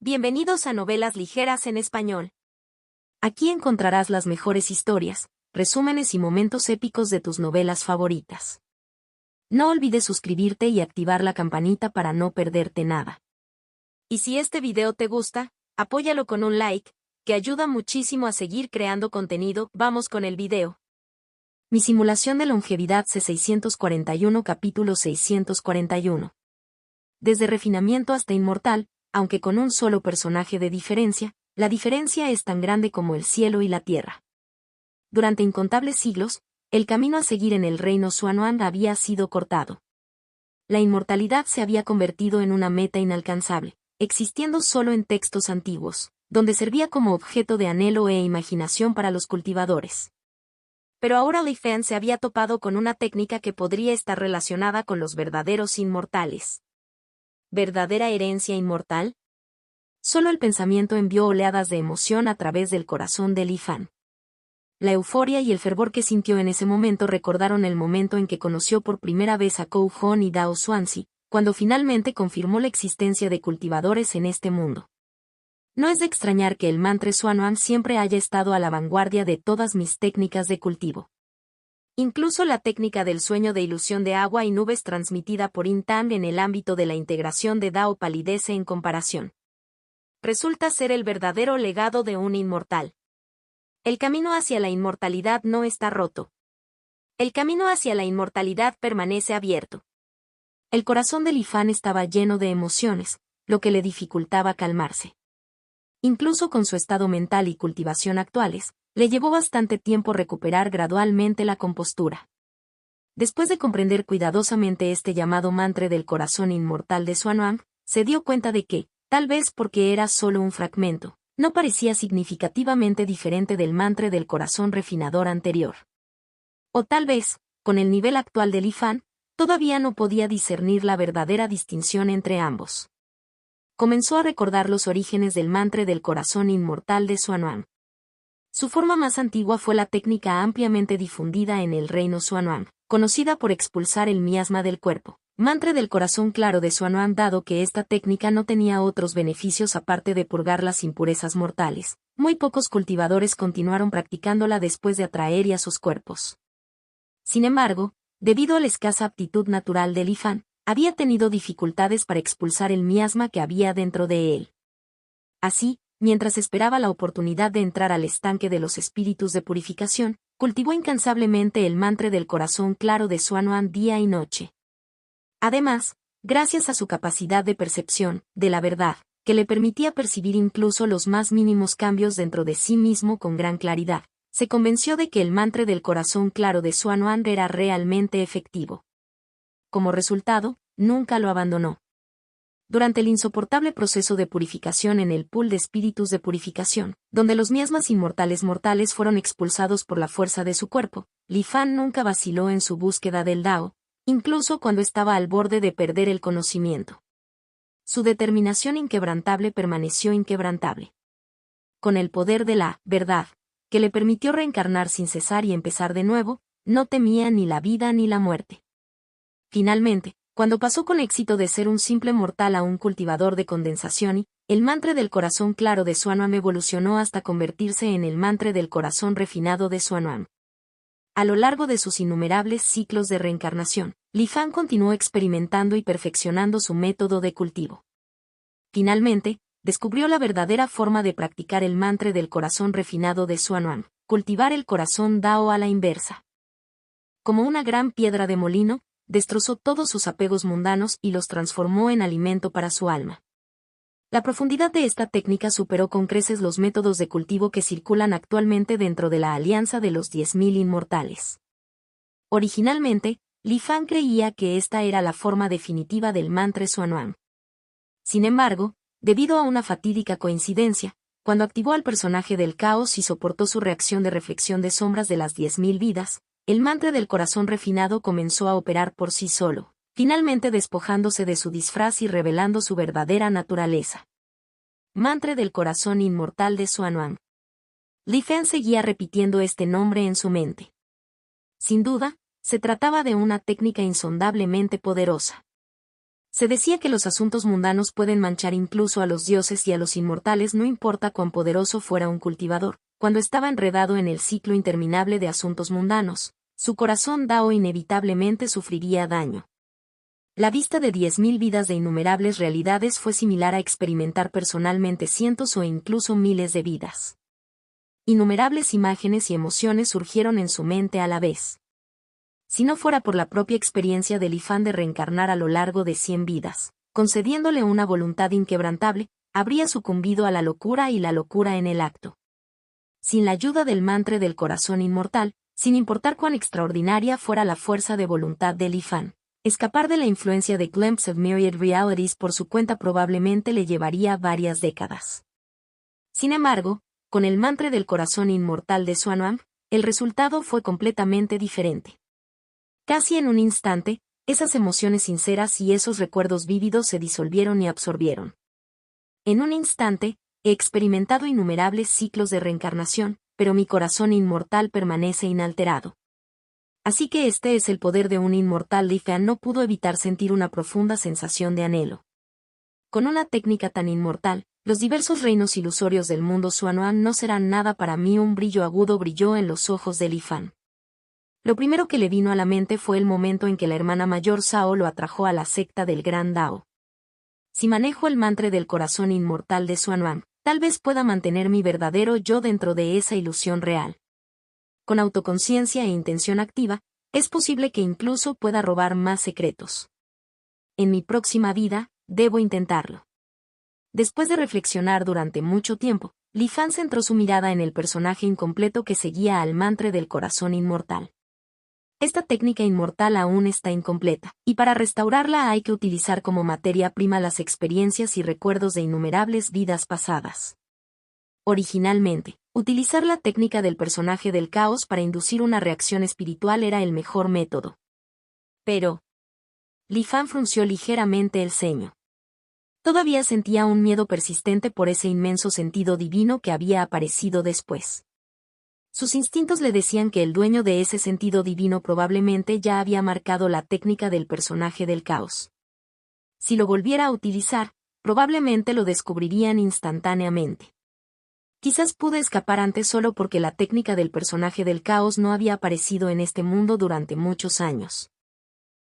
Bienvenidos a Novelas Ligeras en Español. Aquí encontrarás las mejores historias, resúmenes y momentos épicos de tus novelas favoritas. No olvides suscribirte y activar la campanita para no perderte nada. Y si este video te gusta, apóyalo con un like, que ayuda muchísimo a seguir creando contenido. Vamos con el video. Mi simulación de longevidad C641 capítulo 641. Desde refinamiento hasta inmortal, aunque con un solo personaje de diferencia, la diferencia es tan grande como el cielo y la tierra. Durante incontables siglos, el camino a seguir en el reino Xuanhuang había sido cortado. La inmortalidad se había convertido en una meta inalcanzable, existiendo solo en textos antiguos, donde servía como objeto de anhelo e imaginación para los cultivadores. Pero ahora Li Fan se había topado con una técnica que podría estar relacionada con los verdaderos inmortales. ¿Verdadera herencia inmortal? Solo el pensamiento envió oleadas de emoción a través del corazón de Li Fan. La euforia y el fervor que sintió en ese momento recordaron el momento en que conoció por primera vez a Kou Hon y Dao Xuanzi, cuando finalmente confirmó la existencia de cultivadores en este mundo. No es de extrañar que el mantra Xuanhuang siempre haya estado a la vanguardia de todas mis técnicas de cultivo. Incluso la técnica del sueño de ilusión de agua y nubes transmitida por Yin Tang en el ámbito de la integración de Dao palidece en comparación. Resulta ser el verdadero legado de un inmortal. El camino hacia la inmortalidad no está roto. El camino hacia la inmortalidad permanece abierto. El corazón de Li Fan estaba lleno de emociones, lo que le dificultaba calmarse. Incluso con su estado mental y cultivación actuales, le llevó bastante tiempo recuperar gradualmente la compostura. Después de comprender cuidadosamente este llamado mantra del corazón inmortal de Xuanhuang, se dio cuenta de que, tal vez porque era solo un fragmento, no parecía significativamente diferente del mantra del corazón refinador anterior. O tal vez, con el nivel actual de Li Fan, todavía no podía discernir la verdadera distinción entre ambos. Comenzó a recordar los orígenes del mantra del corazón inmortal de Xuanhuang. Su forma más antigua fue la técnica ampliamente difundida en el reino Xuanhuang, conocida por expulsar el miasma del cuerpo, mantra del corazón claro de Xuanhuang. Dado que esta técnica no tenía otros beneficios aparte de purgar las impurezas mortales, muy pocos cultivadores continuaron practicándola después de atraer a sus cuerpos. Sin embargo, debido a la escasa aptitud natural de Li Fan, había tenido dificultades para expulsar el miasma que había dentro de él. Así, mientras esperaba la oportunidad de entrar al estanque de los espíritus de purificación, cultivó incansablemente el mantra del corazón claro de Xuanhuang día y noche. Además, gracias a su capacidad de percepción de la verdad, que le permitía percibir incluso los más mínimos cambios dentro de sí mismo con gran claridad, se convenció de que el mantra del corazón claro de Xuanhuang era realmente efectivo. Como resultado, nunca lo abandonó. Durante el insoportable proceso de purificación en el pool de espíritus de purificación, donde los miasmas inmortales mortales fueron expulsados por la fuerza de su cuerpo, Li Fan nunca vaciló en su búsqueda del Dao, incluso cuando estaba al borde de perder el conocimiento. Su determinación inquebrantable permaneció inquebrantable. Con el poder de la verdad, que le permitió reencarnar sin cesar y empezar de nuevo, no temía ni la vida ni la muerte. Finalmente, cuando pasó con éxito de ser un simple mortal a un cultivador de condensación, el mantra del corazón claro de Xuanhuang evolucionó hasta convertirse en el mantra del corazón refinado de Xuanhuang. A lo largo de sus innumerables ciclos de reencarnación, Li Fan continuó experimentando y perfeccionando su método de cultivo. Finalmente, descubrió la verdadera forma de practicar el mantra del corazón refinado de Xuanhuang, cultivar el corazón Dao a la inversa. Como una gran piedra de molino, destrozó todos sus apegos mundanos y los transformó en alimento para su alma. La profundidad de esta técnica superó con creces los métodos de cultivo que circulan actualmente dentro de la Alianza de los 10.000 Inmortales. Originalmente, Li Fan creía que esta era la forma definitiva del mantra Xuanhuang. Sin embargo, debido a una fatídica coincidencia, cuando activó al personaje del caos y soportó su reacción de reflexión de sombras de las 10.000 vidas, el mantra del corazón refinado comenzó a operar por sí solo, finalmente despojándose de su disfraz y revelando su verdadera naturaleza. Mantra del corazón inmortal de Xuanhuang. Li Fan seguía repitiendo este nombre en su mente. Sin duda, se trataba de una técnica insondablemente poderosa. Se decía que los asuntos mundanos pueden manchar incluso a los dioses y a los inmortales, no importa cuán poderoso fuera un cultivador. Cuando estaba enredado en el ciclo interminable de asuntos mundanos, su corazón dao inevitablemente sufriría daño. La vista de 10.000 vidas de innumerables realidades fue similar a experimentar personalmente cientos o incluso miles de vidas. Innumerables imágenes y emociones surgieron en su mente a la vez. Si no fuera por la propia experiencia de Lifan de reencarnar a lo largo de 100 vidas, concediéndole una voluntad inquebrantable, habría sucumbido a la locura y la locura en el acto. Sin la ayuda del mantra del corazón inmortal, sin importar cuán extraordinaria fuera la fuerza de voluntad de Lifan, escapar de la influencia de Glimpse of Myriad Realities por su cuenta probablemente le llevaría varias décadas. Sin embargo, con el mantra del corazón inmortal de Xuanwang, el resultado fue completamente diferente. Casi en un instante, esas emociones sinceras y esos recuerdos vívidos se disolvieron y absorbieron. En un instante, he experimentado innumerables ciclos de reencarnación, pero mi corazón inmortal permanece inalterado. Así que este es el poder de un inmortal. Lifan no pudo evitar sentir una profunda sensación de anhelo. Con una técnica tan inmortal, los diversos reinos ilusorios del mundo Xuanwang no serán nada para mí. Un brillo agudo brilló en los ojos de Lifan. Lo primero que le vino a la mente fue el momento en que la hermana mayor Sao lo atrajo a la secta del Gran Dao. Si manejo el mantra del corazón inmortal de Xuanwang, tal vez pueda mantener mi verdadero yo dentro de esa ilusión real. Con autoconciencia e intención activa, es posible que incluso pueda robar más secretos. En mi próxima vida, debo intentarlo. Después de reflexionar durante mucho tiempo, Lifan centró su mirada en el personaje incompleto que seguía al mantra del corazón inmortal. Esta técnica inmortal aún está incompleta, y para restaurarla hay que utilizar como materia prima las experiencias y recuerdos de innumerables vidas pasadas. Originalmente, utilizar la técnica del personaje del caos para inducir una reacción espiritual era el mejor método. Pero Lifan frunció ligeramente el ceño. Todavía sentía un miedo persistente por ese inmenso sentido divino que había aparecido después. Sus instintos le decían que el dueño de ese sentido divino probablemente ya había marcado la técnica del personaje del caos. Si lo volviera a utilizar, probablemente lo descubrirían instantáneamente. Quizás pude escapar antes solo porque la técnica del personaje del caos no había aparecido en este mundo durante muchos años.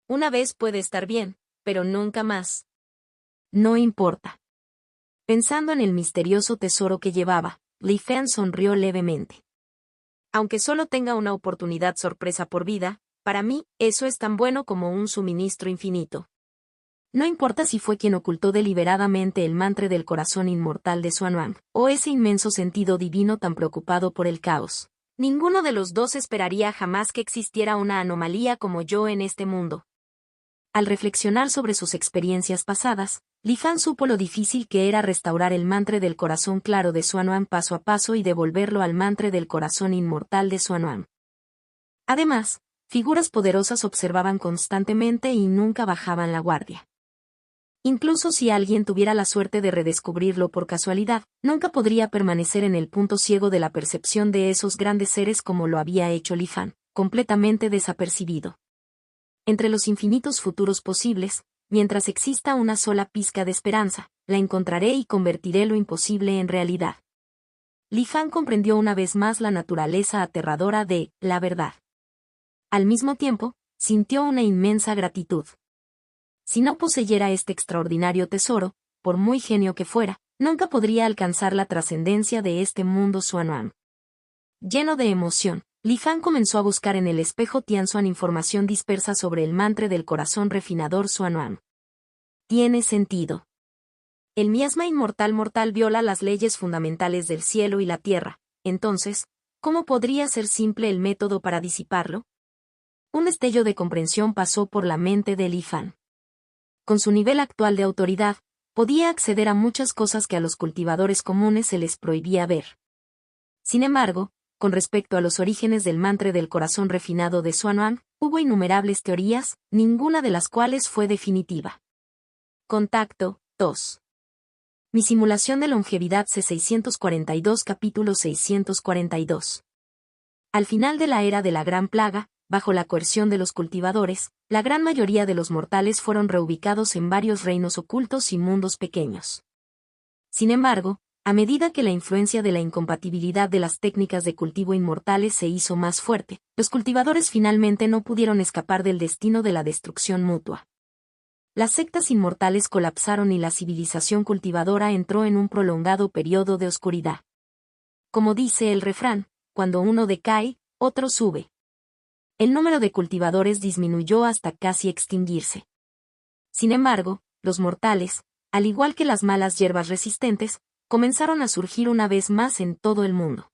Una vez puede estar bien, pero nunca más. No importa. Pensando en el misterioso tesoro que llevaba, Lifan sonrió levemente. Aunque solo tenga una oportunidad sorpresa por vida, para mí, eso es tan bueno como un suministro infinito. No importa si fue quien ocultó deliberadamente el mantra del corazón inmortal de Xuanwang, o ese inmenso sentido divino tan preocupado por el caos. Ninguno de los dos esperaría jamás que existiera una anomalía como yo en este mundo. Al reflexionar sobre sus experiencias pasadas, Lifan supo lo difícil que era restaurar el mantra del corazón claro de Xuanwang paso a paso y devolverlo al mantra del corazón inmortal de Xuanwang. Además, figuras poderosas observaban constantemente y nunca bajaban la guardia. Incluso si alguien tuviera la suerte de redescubrirlo por casualidad, nunca podría permanecer en el punto ciego de la percepción de esos grandes seres como lo había hecho Lifan, completamente desapercibido. Entre los infinitos futuros posibles, mientras exista una sola pizca de esperanza, la encontraré y convertiré lo imposible en realidad. Lifan comprendió una vez más la naturaleza aterradora de la verdad. Al mismo tiempo, sintió una inmensa gratitud. Si no poseyera este extraordinario tesoro, por muy genio que fuera, nunca podría alcanzar la trascendencia de este mundo Xuanwang. Lleno de emoción, Lifan comenzó a buscar en el espejo Tianxuan información dispersa sobre el mantra del corazón refinador Xuanwang. Tiene sentido. El miasma inmortal mortal viola las leyes fundamentales del cielo y la tierra, entonces, ¿cómo podría ser simple el método para disiparlo? Un destello de comprensión pasó por la mente de Lifan. Con su nivel actual de autoridad, podía acceder a muchas cosas que a los cultivadores comunes se les prohibía ver. Sin embargo, con respecto a los orígenes del mantra del corazón refinado de Xuanwang, hubo innumerables teorías, ninguna de las cuales fue definitiva. Contacto 2. Mi simulación de longevidad C642 capítulo 642. Al final de la era de la Gran Plaga, bajo la coerción de los cultivadores, la gran mayoría de los mortales fueron reubicados en varios reinos ocultos y mundos pequeños. Sin embargo, a medida que la influencia de la incompatibilidad de las técnicas de cultivo inmortales se hizo más fuerte, los cultivadores finalmente no pudieron escapar del destino de la destrucción mutua. Las sectas inmortales colapsaron y la civilización cultivadora entró en un prolongado periodo de oscuridad. Como dice el refrán, cuando uno decae, otro sube. El número de cultivadores disminuyó hasta casi extinguirse. Sin embargo, los mortales, al igual que las malas hierbas resistentes, comenzaron a surgir una vez más en todo el mundo.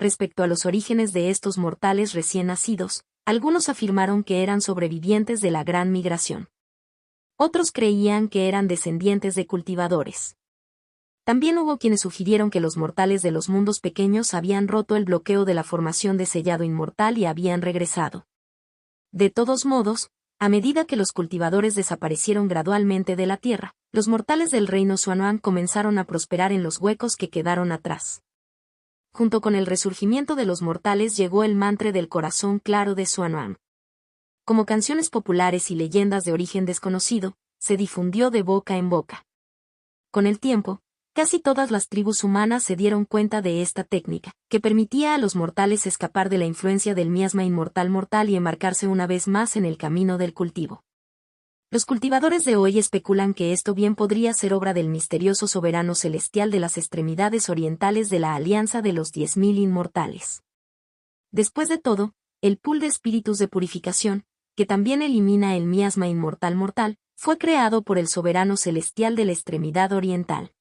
Respecto a los orígenes de estos mortales recién nacidos, algunos afirmaron que eran sobrevivientes de la Gran Migración. Otros creían que eran descendientes de cultivadores. También hubo quienes sugirieron que los mortales de los mundos pequeños habían roto el bloqueo de la formación de sellado inmortal y habían regresado. De todos modos, a medida que los cultivadores desaparecieron gradualmente de la Tierra, los mortales del reino Xuanhuang comenzaron a prosperar en los huecos que quedaron atrás. Junto con el resurgimiento de los mortales llegó el mantra del corazón claro de Xuanhuang. Como canciones populares y leyendas de origen desconocido, se difundió de boca en boca. Con el tiempo, casi todas las tribus humanas se dieron cuenta de esta técnica, que permitía a los mortales escapar de la influencia del miasma inmortal mortal y embarcarse una vez más en el camino del cultivo. Los cultivadores de hoy especulan que esto bien podría ser obra del misterioso soberano celestial de las extremidades orientales de la Alianza de los 10.000 Inmortales. Después de todo, el pool de espíritus de purificación, que también elimina el miasma inmortal mortal, fue creado por el soberano celestial de la extremidad oriental.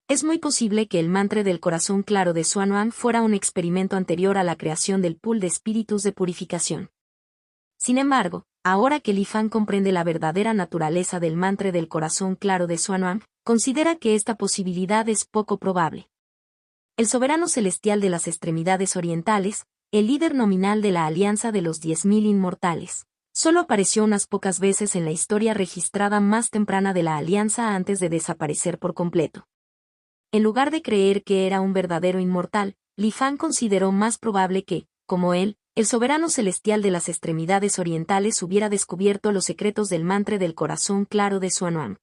Es muy posible que el mantra del corazón claro de Xuanhuang fuera un experimento anterior a la creación del pool de espíritus de purificación. Sin embargo, ahora que Li Fan comprende la verdadera naturaleza del mantra del corazón claro de Xuanhuang, considera que esta posibilidad es poco probable. El soberano celestial de las extremidades orientales, el líder nominal de la Alianza de los 10.000 Inmortales, solo apareció unas pocas veces en la historia registrada más temprana de la Alianza antes de desaparecer por completo. En lugar de creer que era un verdadero inmortal, Li Fan consideró más probable que, como él, el soberano celestial de las extremidades orientales hubiera descubierto los secretos del mantra del corazón claro de Xuanhuang.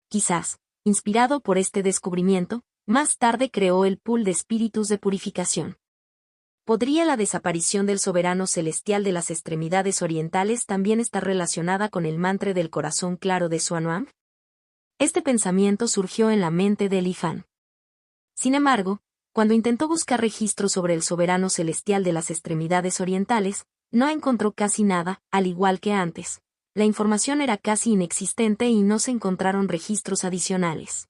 Quizás, inspirado por este descubrimiento, más tarde creó el pool de espíritus de purificación. ¿Podría la desaparición del soberano celestial de las extremidades orientales también estar relacionada con el mantra del corazón claro de Xuanhuang? Este pensamiento surgió en la mente de Li Fan. Sin embargo, cuando intentó buscar registros sobre el soberano celestial de las extremidades orientales, no encontró casi nada, al igual que antes. La información era casi inexistente y no se encontraron registros adicionales.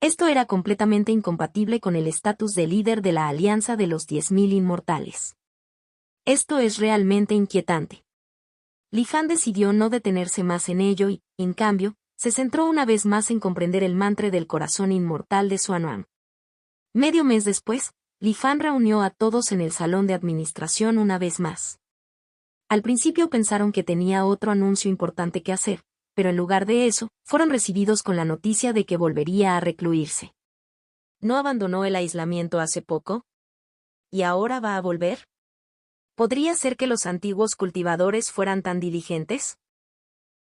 Esto era completamente incompatible con el estatus de líder de la Alianza de los 10.000 Inmortales. Esto es realmente inquietante. Li Fan decidió no detenerse más en ello y, en cambio, se centró una vez más en comprender el mantra del corazón inmortal de Xuanhuang. Medio mes después, Li Fan reunió a todos en el salón de administración una vez más. Al principio pensaron que tenía otro anuncio importante que hacer, pero en lugar de eso, fueron recibidos con la noticia de que volvería a recluirse. ¿No abandonó el aislamiento hace poco? ¿Y ahora va a volver? ¿Podría ser que los antiguos cultivadores fueran tan diligentes?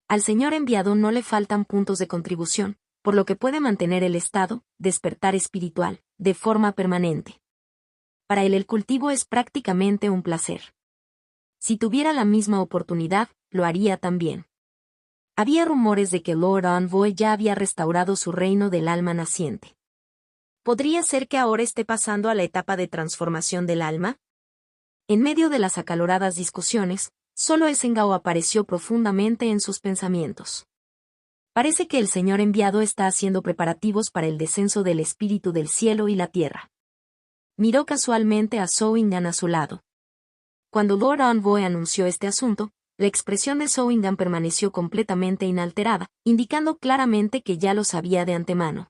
Al señor enviado no le faltan puntos de contribución, por lo que puede mantener el estado, despertar espiritual, de forma permanente. Para él el cultivo es prácticamente un placer. Si tuviera la misma oportunidad, lo haría también. Había rumores de que Lord Envoy ya había restaurado su reino del alma naciente. ¿Podría ser que ahora esté pasando a la etapa de transformación del alma? En medio de las acaloradas discusiones, solo Esengao apareció profundamente en sus pensamientos. Parece que el señor enviado está haciendo preparativos para el descenso del espíritu del cielo y la tierra. Miró casualmente a Zhou Yingan a su lado. Cuando Lord Envoy anunció este asunto, la expresión de Zhou Yingan permaneció completamente inalterada, indicando claramente que ya lo sabía de antemano.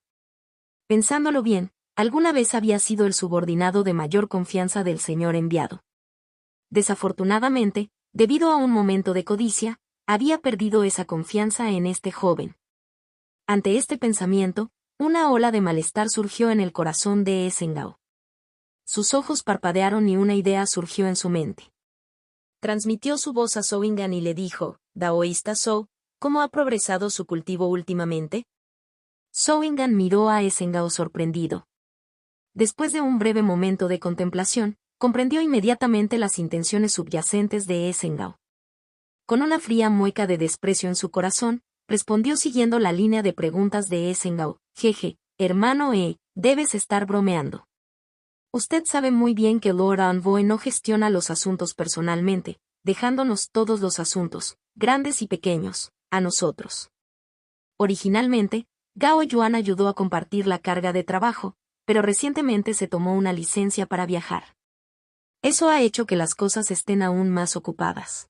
Pensándolo bien, alguna vez había sido el subordinado de mayor confianza del señor enviado. Desafortunadamente, debido a un momento de codicia, había perdido esa confianza en este joven. Ante este pensamiento, una ola de malestar surgió en el corazón de Esengao. Sus ojos parpadearon y una idea surgió en su mente. transmitió su voz a Zhou y le dijo, «Daoísta Zhou, ¿cómo ha progresado su cultivo últimamente?» Zhou miró a Esengao sorprendido. Después de un breve momento de contemplación, comprendió inmediatamente las intenciones subyacentes de Esengao. Con una fría mueca de desprecio en su corazón, respondió siguiendo la línea de preguntas de Esengao, «Jeje, hermano debes estar bromeando. Usted sabe muy bien que Lord Envoy no gestiona los asuntos personalmente, dejándonos todos los asuntos, grandes y pequeños, a nosotros. Originalmente, Gao Yuan ayudó a compartir la carga de trabajo, pero recientemente se tomó una licencia para viajar. Eso ha hecho que las cosas estén aún más ocupadas.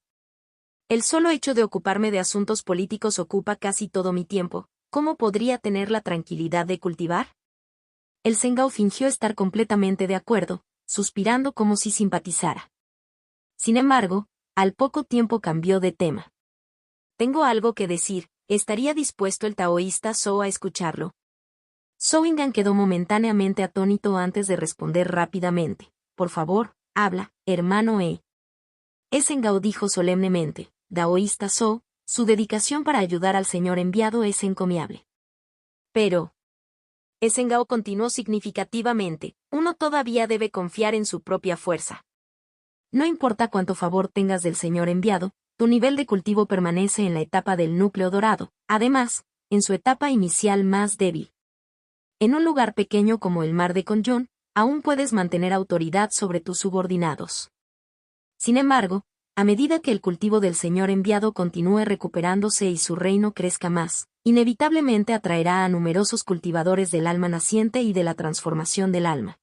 El solo hecho de ocuparme de asuntos políticos ocupa casi todo mi tiempo. ¿Cómo podría tener la tranquilidad de cultivar? El Sengao fingió estar completamente de acuerdo, suspirando como si simpatizara. Sin embargo, al poco tiempo cambió de tema. Tengo algo que decir, ¿estaría dispuesto el taoísta Zhou a escucharlo? Zhou quedó momentáneamente atónito antes de responder rápidamente. Por favor, habla, hermano Sengao dijo solemnemente, Daoísta Zhou, su dedicación para ayudar al señor enviado es encomiable. Pero, Sengao continuó significativamente, uno todavía debe confiar en su propia fuerza. No importa cuánto favor tengas del señor enviado, tu nivel de cultivo permanece en la etapa del núcleo dorado, además, en su etapa inicial más débil. En un lugar pequeño como el mar de Conjun, aún puedes mantener autoridad sobre tus subordinados. Sin embargo, a medida que el cultivo del señor enviado continúe recuperándose y su reino crezca más, inevitablemente atraerá a numerosos cultivadores del alma naciente y de la transformación del alma.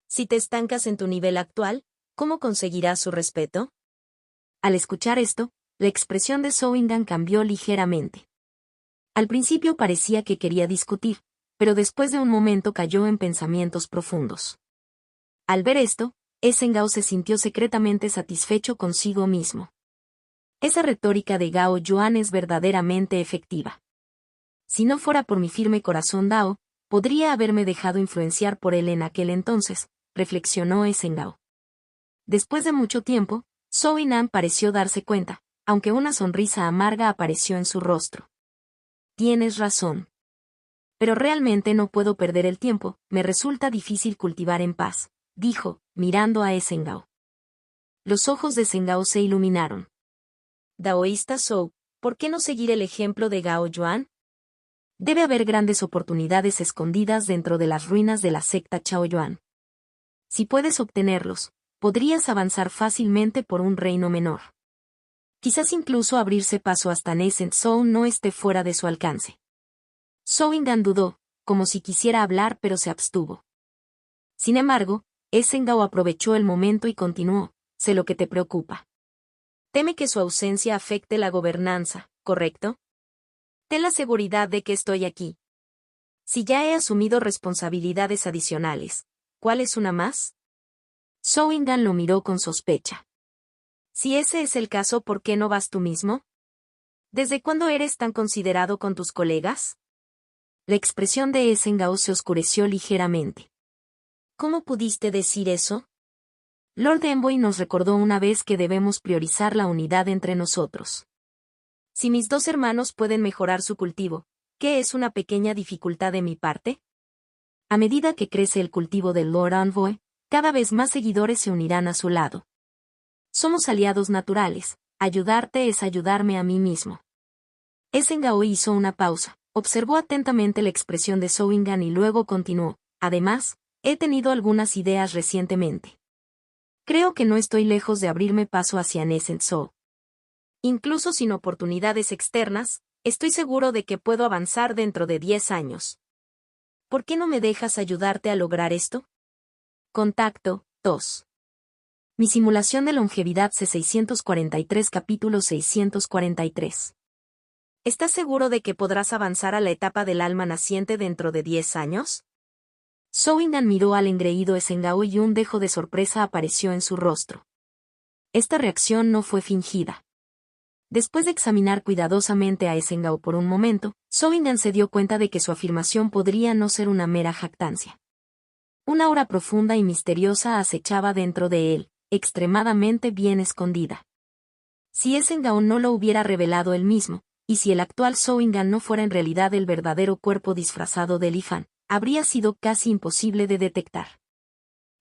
Si te estancas en tu nivel actual, ¿cómo conseguirás su respeto? Al escuchar esto, la expresión de Zhou cambió ligeramente. Al principio parecía que quería discutir, pero después de un momento cayó en pensamientos profundos. Al ver esto, Sengao se sintió secretamente satisfecho consigo mismo. Esa retórica de Gao Yuan es verdaderamente efectiva. Si no fuera por mi firme corazón Dao, podría haberme dejado influenciar por él en aquel entonces, reflexionó Sengao. Después de mucho tiempo, Zhou pareció darse cuenta, aunque una sonrisa amarga apareció en su rostro. Tienes razón. Pero realmente no puedo perder el tiempo, me resulta difícil cultivar en paz, dijo, mirando a Sengao. Los ojos de Sengao se iluminaron. Daoísta Zhou, ¿por qué no seguir el ejemplo de Gao Yuan? Debe haber grandes oportunidades escondidas dentro de las ruinas de la secta Chaoyuan. Si puedes obtenerlos, podrías avanzar fácilmente por un reino menor. Quizás incluso abrirse paso hasta Nascent Zhou no esté fuera de su alcance. Zhou dudó, como si quisiera hablar pero se abstuvo. Sin embargo, Sengao aprovechó el momento y continuó, sé lo que te preocupa. Teme que su ausencia afecte la gobernanza, ¿correcto? Ten la seguridad de que estoy aquí. Si ya he asumido responsabilidades adicionales, ¿cuál es una más? Zhou lo miró con sospecha. Si ese es el caso, ¿por qué no vas tú mismo? ¿Desde cuándo eres tan considerado con tus colegas? La expresión de Sengao se oscureció ligeramente. ¿Cómo pudiste decir eso? Lord Envoy nos recordó una vez que debemos priorizar la unidad entre nosotros. Si mis dos hermanos pueden mejorar su cultivo, ¿qué es una pequeña dificultad de mi parte? A medida que crece el cultivo del Lord Envoy, cada vez más seguidores se unirán a su lado. Somos aliados naturales, ayudarte es ayudarme a mí mismo. Sengao hizo una pausa, observó atentamente la expresión de Zhou y luego continuó, además, he tenido algunas ideas recientemente. Creo que no estoy lejos de abrirme paso hacia Nascent Zhou. Incluso sin oportunidades externas, estoy seguro de que puedo avanzar dentro de 10 años. ¿Por qué no me dejas ayudarte a lograr esto? Contacto 2. Mi simulación de longevidad C643 capítulo 643. ¿Estás seguro de que podrás avanzar a la etapa del alma naciente dentro de 10 años? Zhou miró al engreído Sengao y un dejo de sorpresa apareció en su rostro. Esta reacción no fue fingida. Después de examinar cuidadosamente a Sengao por un momento, Zhou se dio cuenta de que su afirmación podría no ser una mera jactancia. Una aura profunda y misteriosa acechaba dentro de él, extremadamente bien escondida. Si Esengao no lo hubiera revelado él mismo, y si el actual Soingan no fuera en realidad el verdadero cuerpo disfrazado de Li Fan, habría sido casi imposible de detectar.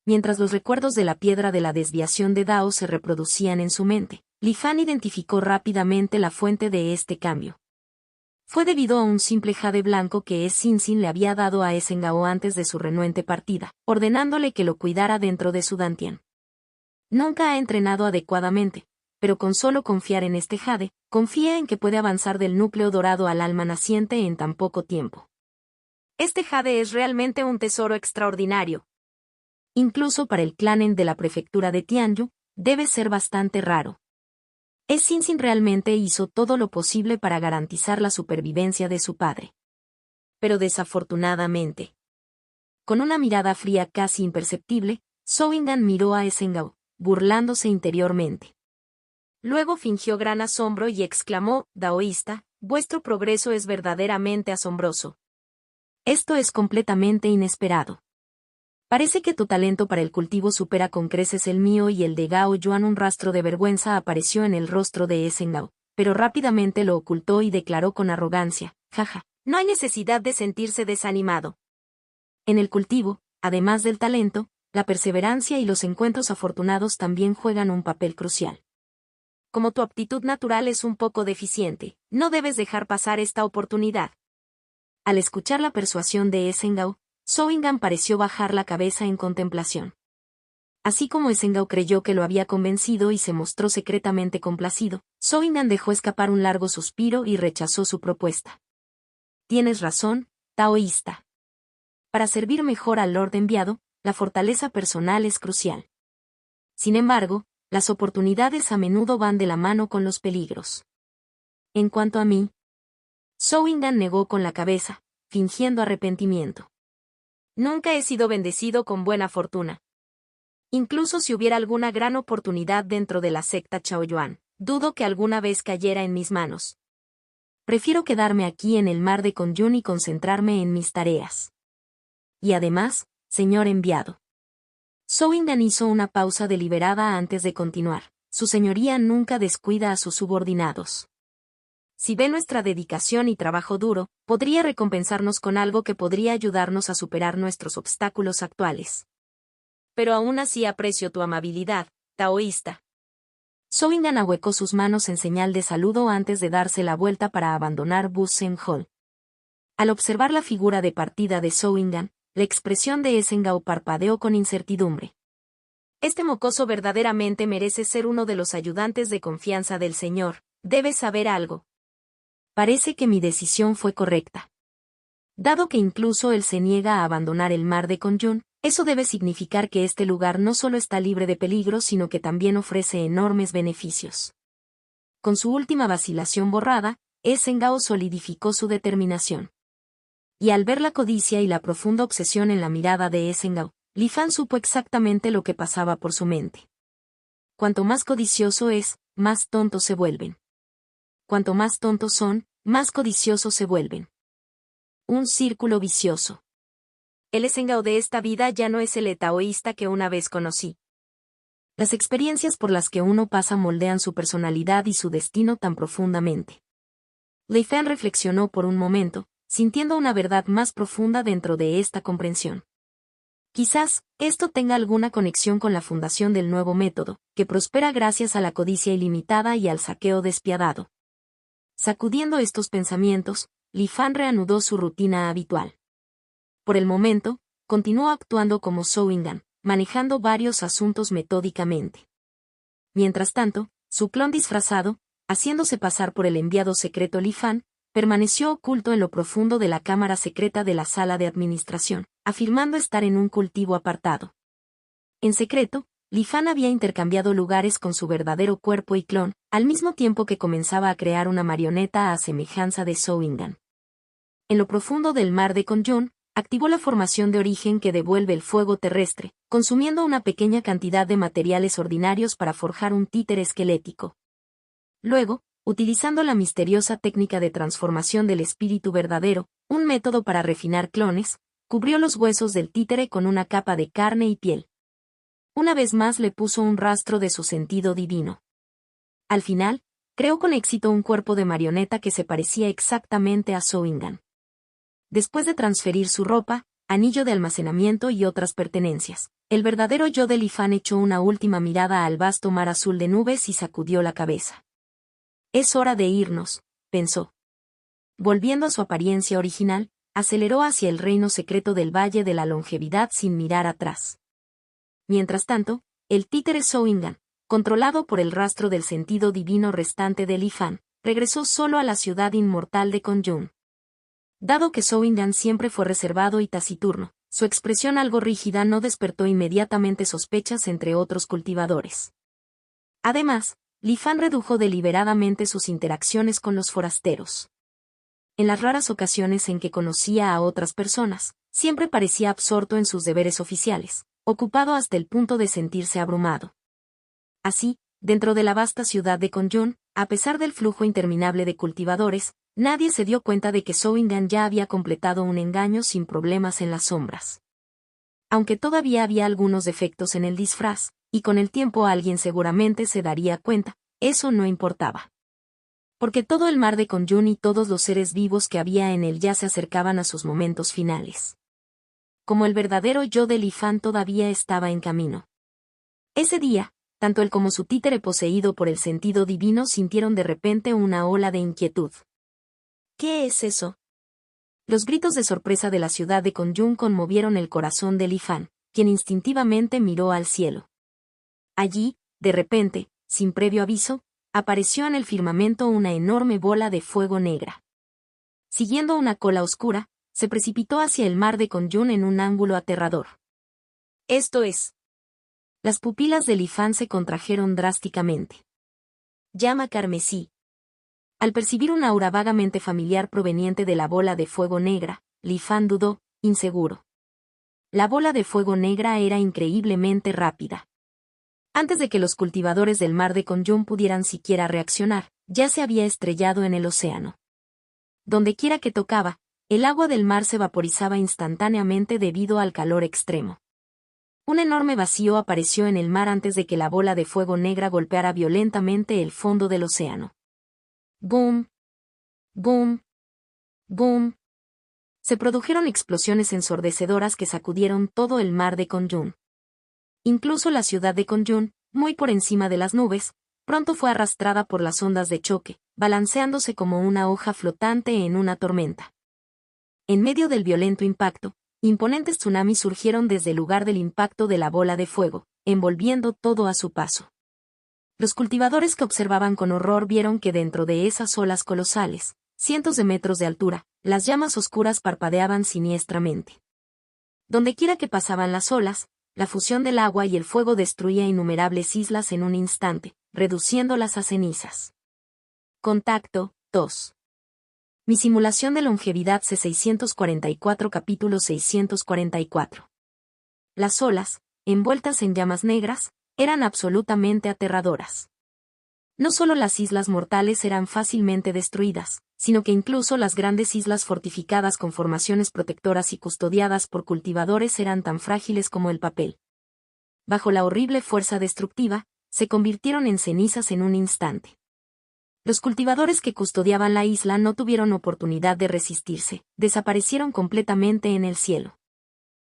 Mientras los recuerdos de la piedra de la desviación de Dao se reproducían en su mente, Li Fan identificó rápidamente la fuente de este cambio. Fue debido a un simple jade blanco que Sinsin le había dado a Esengao antes de su renuente partida, ordenándole que lo cuidara dentro de su dantian. Nunca ha entrenado adecuadamente, pero con solo confiar en este jade, confía en que puede avanzar del núcleo dorado al alma naciente en tan poco tiempo. Este jade es realmente un tesoro extraordinario. Incluso para el clanen de la prefectura de Tianyu, debe ser bastante raro. Sinsin realmente hizo todo lo posible para garantizar la supervivencia de su padre. Pero desafortunadamente. Con una mirada fría casi imperceptible, Soingan miró a Esengao, burlándose interiormente. Luego fingió gran asombro y exclamó, «Daoísta, vuestro progreso es verdaderamente asombroso. Esto es completamente inesperado. Parece que tu talento para el cultivo supera con creces el mío y el de Gao Yuan». Un rastro de vergüenza apareció en el rostro de Esengao, pero rápidamente lo ocultó y declaró con arrogancia, «Jaja, no hay necesidad de sentirse desanimado. En el cultivo, además del talento, la perseverancia y los encuentros afortunados también juegan un papel crucial. Como tu aptitud natural es un poco deficiente, no debes dejar pasar esta oportunidad». Al escuchar la persuasión de Esengao, Soingan pareció bajar la cabeza en contemplación. Así como Esengao creyó que lo había convencido y se mostró secretamente complacido, Soingan dejó escapar un largo suspiro y rechazó su propuesta. «Tienes razón, taoísta. Para servir mejor al Lord enviado, la fortaleza personal es crucial. Sin embargo, las oportunidades a menudo van de la mano con los peligros. En cuanto a mí», Soingan negó con la cabeza, fingiendo arrepentimiento. «Nunca he sido bendecido con buena fortuna. Incluso si hubiera alguna gran oportunidad dentro de la secta Chaoyuan, dudo que alguna vez cayera en mis manos. Prefiero quedarme aquí en el mar de Kongyun y concentrarme en mis tareas. Y además, señor enviado». Soingan hizo una pausa deliberada antes de continuar. «Su señoría nunca descuida a sus subordinados. Si ve nuestra dedicación y trabajo duro, podría recompensarnos con algo que podría ayudarnos a superar nuestros obstáculos actuales. Pero aún así aprecio tu amabilidad, taoísta». Soingan ahuecó sus manos en señal de saludo antes de darse la vuelta para abandonar Busen Hall. Al observar la figura de partida de Soingan, la expresión de Esengao parpadeó con incertidumbre. «Este mocoso verdaderamente merece ser uno de los ayudantes de confianza del señor, debes saber algo. Parece que mi decisión fue correcta. Dado que incluso él se niega a abandonar el mar de Kongyun, eso debe significar que este lugar no solo está libre de peligro sino que también ofrece enormes beneficios». Con su última vacilación borrada, Esengao solidificó su determinación. Y al ver la codicia y la profunda obsesión en la mirada de Esengao, Li Fan supo exactamente lo que pasaba por su mente. Cuanto más codicioso es, más tontos se vuelven. Cuanto más tontos son, más codiciosos se vuelven. Un círculo vicioso. El Esengao de esta vida ya no es el taoísta que una vez conocí. Las experiencias por las que uno pasa moldean su personalidad y su destino tan profundamente. Li Fan reflexionó por un momento, sintiendo una verdad más profunda dentro de esta comprensión. Quizás, esto tenga alguna conexión con la fundación del nuevo método, que prospera gracias a la codicia ilimitada y al saqueo despiadado. Sacudiendo estos pensamientos, Li Fan reanudó su rutina habitual. Por el momento, continuó actuando como Soingan, manejando varios asuntos metódicamente. Mientras tanto, su clon disfrazado, haciéndose pasar por el enviado secreto Li Fan, permaneció oculto en lo profundo de la cámara secreta de la sala de administración, afirmando estar en un cultivo apartado. En secreto, Li Fan había intercambiado lugares con su verdadero cuerpo y clon, al mismo tiempo que comenzaba a crear una marioneta a semejanza de Soingan. En lo profundo del mar de Kongyun, activó la formación de origen que devuelve el fuego terrestre, consumiendo una pequeña cantidad de materiales ordinarios para forjar un títere esquelético. Luego, utilizando la misteriosa técnica de transformación del espíritu verdadero, un método para refinar clones, cubrió los huesos del títere con una capa de carne y piel. Una vez más le puso un rastro de su sentido divino. Al final, Creó con éxito un cuerpo de marioneta que se parecía exactamente a Soingan. Después de transferir su ropa, anillo de almacenamiento y otras pertenencias, el verdadero yo de Li Fan echó una última mirada al vasto mar azul de nubes y sacudió la cabeza. Es hora de irnos, pensó. Volviendo a su apariencia original, aceleró hacia el reino secreto del Valle de la Longevidad sin mirar atrás. Mientras tanto, el títere Soingan, controlado por el rastro del sentido divino restante de Li Fan, regresó solo a la ciudad inmortal de Kongyun. Dado que Soingan siempre fue reservado y taciturno, su expresión algo rígida no despertó inmediatamente sospechas entre otros cultivadores. Además, Li Fan redujo deliberadamente sus interacciones con los forasteros. En las raras ocasiones en que conocía a otras personas, siempre parecía absorto en sus deberes oficiales, ocupado hasta el punto de sentirse abrumado. Así, dentro de la vasta ciudad de Kongyun, a pesar del flujo interminable de cultivadores, nadie se dio cuenta de que Soingan ya había completado un engaño sin problemas en las sombras. Aunque todavía había algunos defectos en el disfraz, y con el tiempo alguien seguramente se daría cuenta, eso no importaba. Porque todo el mar de Kongyun y todos los seres vivos que había en él ya se acercaban a sus momentos finales. Como el verdadero yo de Li Fan todavía estaba en camino. Ese día, tanto él como su títere poseído por el sentido divino sintieron de repente una ola de inquietud. ¿Qué es eso? Los gritos de sorpresa de la ciudad de Kongyun conmovieron el corazón de Li Fan, quien instintivamente miró al cielo. Allí, de repente, sin previo aviso, apareció en el firmamento una enorme bola de fuego negra. Siguiendo una cola oscura, se precipitó hacia el mar de Kongyun en un ángulo aterrador. Esto es. Las pupilas de Li Fan se contrajeron drásticamente. Llama carmesí. Al percibir una aura vagamente familiar proveniente de la bola de fuego negra, Li Fan dudó, inseguro. La bola de fuego negra era increíblemente rápida. Antes de que los cultivadores del mar de Kongyun pudieran siquiera reaccionar, ya se había estrellado en el océano. Dondequiera que tocaba, el agua del mar se vaporizaba instantáneamente debido al calor extremo. Un enorme vacío apareció en el mar antes de que la bola de fuego negra golpeara violentamente el fondo del océano. ¡Boom! ¡Boom! ¡Boom! Se produjeron explosiones ensordecedoras que sacudieron todo el mar de Kongyun. Incluso la ciudad de Kongyun, muy por encima de las nubes, pronto fue arrastrada por las ondas de choque, balanceándose como una hoja flotante en una tormenta. En medio del violento impacto, imponentes tsunamis surgieron desde el lugar del impacto de la bola de fuego, envolviendo todo a su paso. Los cultivadores que observaban con horror vieron que dentro de esas olas colosales, cientos de metros de altura, las llamas oscuras parpadeaban siniestramente. Dondequiera que pasaban las olas, la fusión del agua y el fuego destruía innumerables islas en un instante, reduciéndolas a cenizas. Contacto 2. Mi simulación de longevidad C644 capítulo 644. Las olas, envueltas en llamas negras, eran absolutamente aterradoras. No solo las islas mortales eran fácilmente destruidas, sino que incluso las grandes islas fortificadas con formaciones protectoras y custodiadas por cultivadores eran tan frágiles como el papel. Bajo la horrible fuerza destructiva, se convirtieron en cenizas en un instante. Los cultivadores que custodiaban la isla no tuvieron oportunidad de resistirse, desaparecieron completamente en el cielo.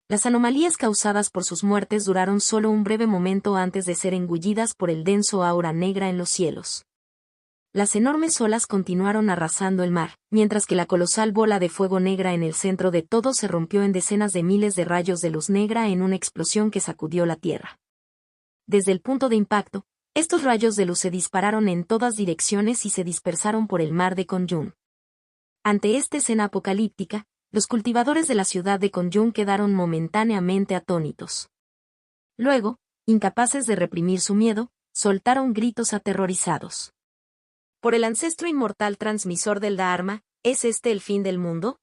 Las anomalías causadas por sus muertes duraron solo un breve momento antes de ser engullidas por el denso aura negra en los cielos. Las enormes olas continuaron arrasando el mar, mientras que la colosal bola de fuego negra en el centro de todo se rompió en decenas de miles de rayos de luz negra en una explosión que sacudió la tierra. Desde el punto de impacto, estos rayos de luz se dispararon en todas direcciones y se dispersaron por el mar de Kongyun. Ante esta escena apocalíptica, los cultivadores de la ciudad de Kongyun quedaron momentáneamente atónitos. Luego, incapaces de reprimir su miedo, soltaron gritos aterrorizados. Por el ancestro inmortal transmisor del Dharma, ¿es este el fin del mundo?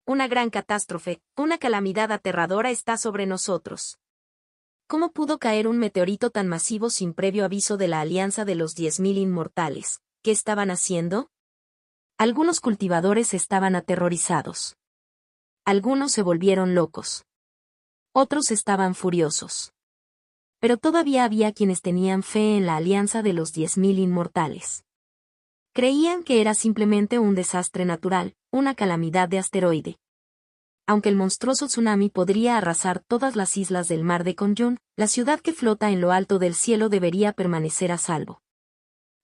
Una gran catástrofe, una calamidad aterradora está sobre nosotros. ¿Cómo pudo caer un meteorito tan masivo sin previo aviso de la alianza de los 10.000 inmortales? ¿Qué estaban haciendo? Algunos cultivadores estaban aterrorizados. Algunos se volvieron locos. Otros estaban furiosos. Pero todavía había quienes tenían fe en la alianza de los 10.000 inmortales. Creían que era simplemente un desastre natural, una calamidad de asteroide. Aunque el monstruoso tsunami podría arrasar todas las islas del mar de Konjun, la ciudad que flota en lo alto del cielo debería permanecer a salvo.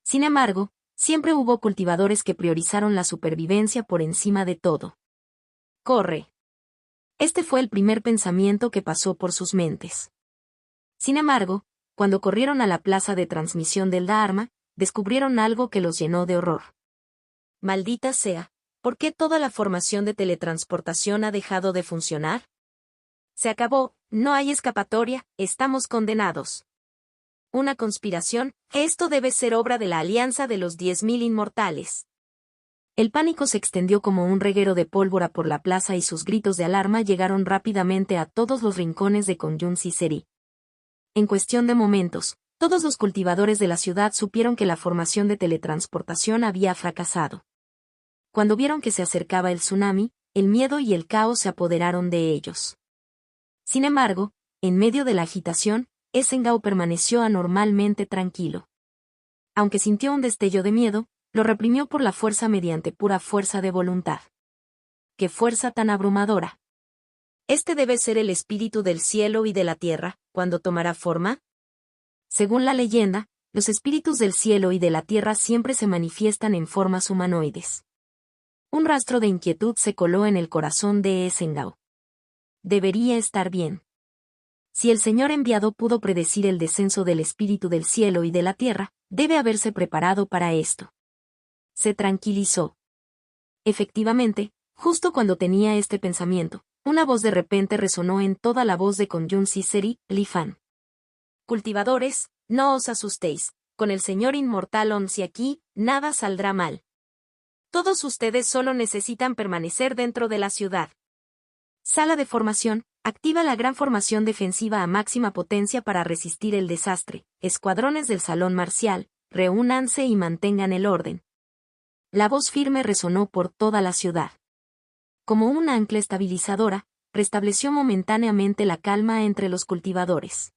Sin embargo, siempre hubo cultivadores que priorizaron la supervivencia por encima de todo. ¡Corre! Este fue el primer pensamiento que pasó por sus mentes. Sin embargo, cuando corrieron a la plaza de transmisión del Dharma, descubrieron algo que los llenó de horror. Maldita sea, ¿por qué toda la formación de teletransportación ha dejado de funcionar? Se acabó, no hay escapatoria, estamos condenados. Una conspiración, esto debe ser obra de la Alianza de los 10.000 Inmortales. El pánico se extendió como un reguero de pólvora por la plaza y sus gritos de alarma llegaron rápidamente a todos los rincones de Konjun Siseri. En cuestión de momentos, todos los cultivadores de la ciudad supieron que la formación de teletransportación había fracasado. Cuando vieron que se acercaba el tsunami, el miedo y el caos se apoderaron de ellos. Sin embargo, en medio de la agitación, Esengao permaneció anormalmente tranquilo. Aunque sintió un destello de miedo, lo reprimió por la fuerza mediante pura fuerza de voluntad. ¡Qué fuerza tan abrumadora! Este debe ser el espíritu del cielo y de la tierra, cuando tomará forma. Según la leyenda, los espíritus del cielo y de la tierra siempre se manifiestan en formas humanoides. Un rastro de inquietud se coló en el corazón de Esengao. Debería estar bien. Si el Señor enviado pudo predecir el descenso del espíritu del cielo y de la tierra, debe haberse preparado para esto. Se tranquilizó. Efectivamente, justo cuando tenía este pensamiento, una voz de repente resonó en toda la voz de Konjun Siseri, Lifan. Cultivadores, no os asustéis, con el Señor Inmortal Onsi aquí, nada saldrá mal. Todos ustedes solo necesitan permanecer dentro de la ciudad. Sala de formación, activa la gran formación defensiva a máxima potencia para resistir el desastre. Escuadrones del Salón Marcial, reúnanse y mantengan el orden. La voz firme resonó por toda la ciudad. Como un ancla estabilizadora, restableció momentáneamente la calma entre los cultivadores.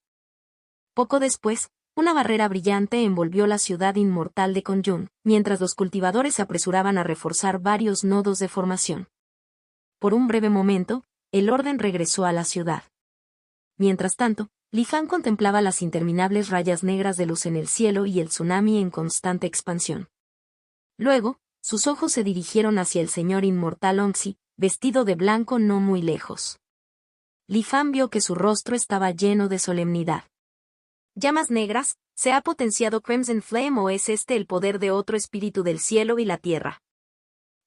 Poco después, una barrera brillante envolvió la ciudad inmortal de Konjun, mientras los cultivadores se apresuraban a reforzar varios nodos de formación. Por un breve momento, el orden regresó a la ciudad. Mientras tanto, Lifan contemplaba las interminables rayas negras de luz en el cielo y el tsunami en constante expansión. Luego, sus ojos se dirigieron hacia el señor inmortal Onxi, vestido de blanco no muy lejos. Lifan vio que su rostro estaba lleno de solemnidad. ¿Llamas negras? ¿Se ha potenciado Crimson Flame o es este el poder de otro espíritu del cielo y la tierra?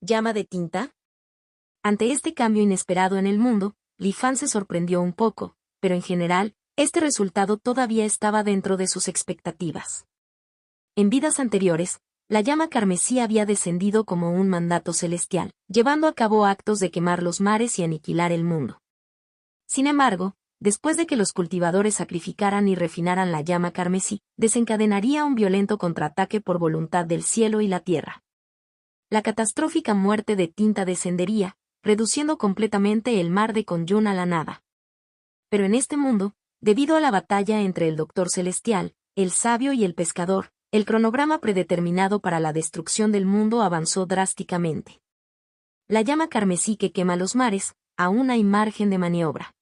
¿Llama de tinta? Ante este cambio inesperado en el mundo, Lifan se sorprendió un poco, pero en general, este resultado todavía estaba dentro de sus expectativas. En vidas anteriores, la llama carmesí había descendido como un mandato celestial, llevando a cabo actos de quemar los mares y aniquilar el mundo. Sin embargo, después de que los cultivadores sacrificaran y refinaran la llama carmesí, desencadenaría un violento contraataque por voluntad del cielo y la tierra. La catastrófica muerte de tinta descendería, reduciendo completamente el mar de Konjun a la nada. Pero en este mundo, debido a la batalla entre el Doctor Celestial, el Sabio y el Pescador, el cronograma predeterminado para la destrucción del mundo avanzó drásticamente. La llama carmesí que quema los mares, aún hay margen de maniobra.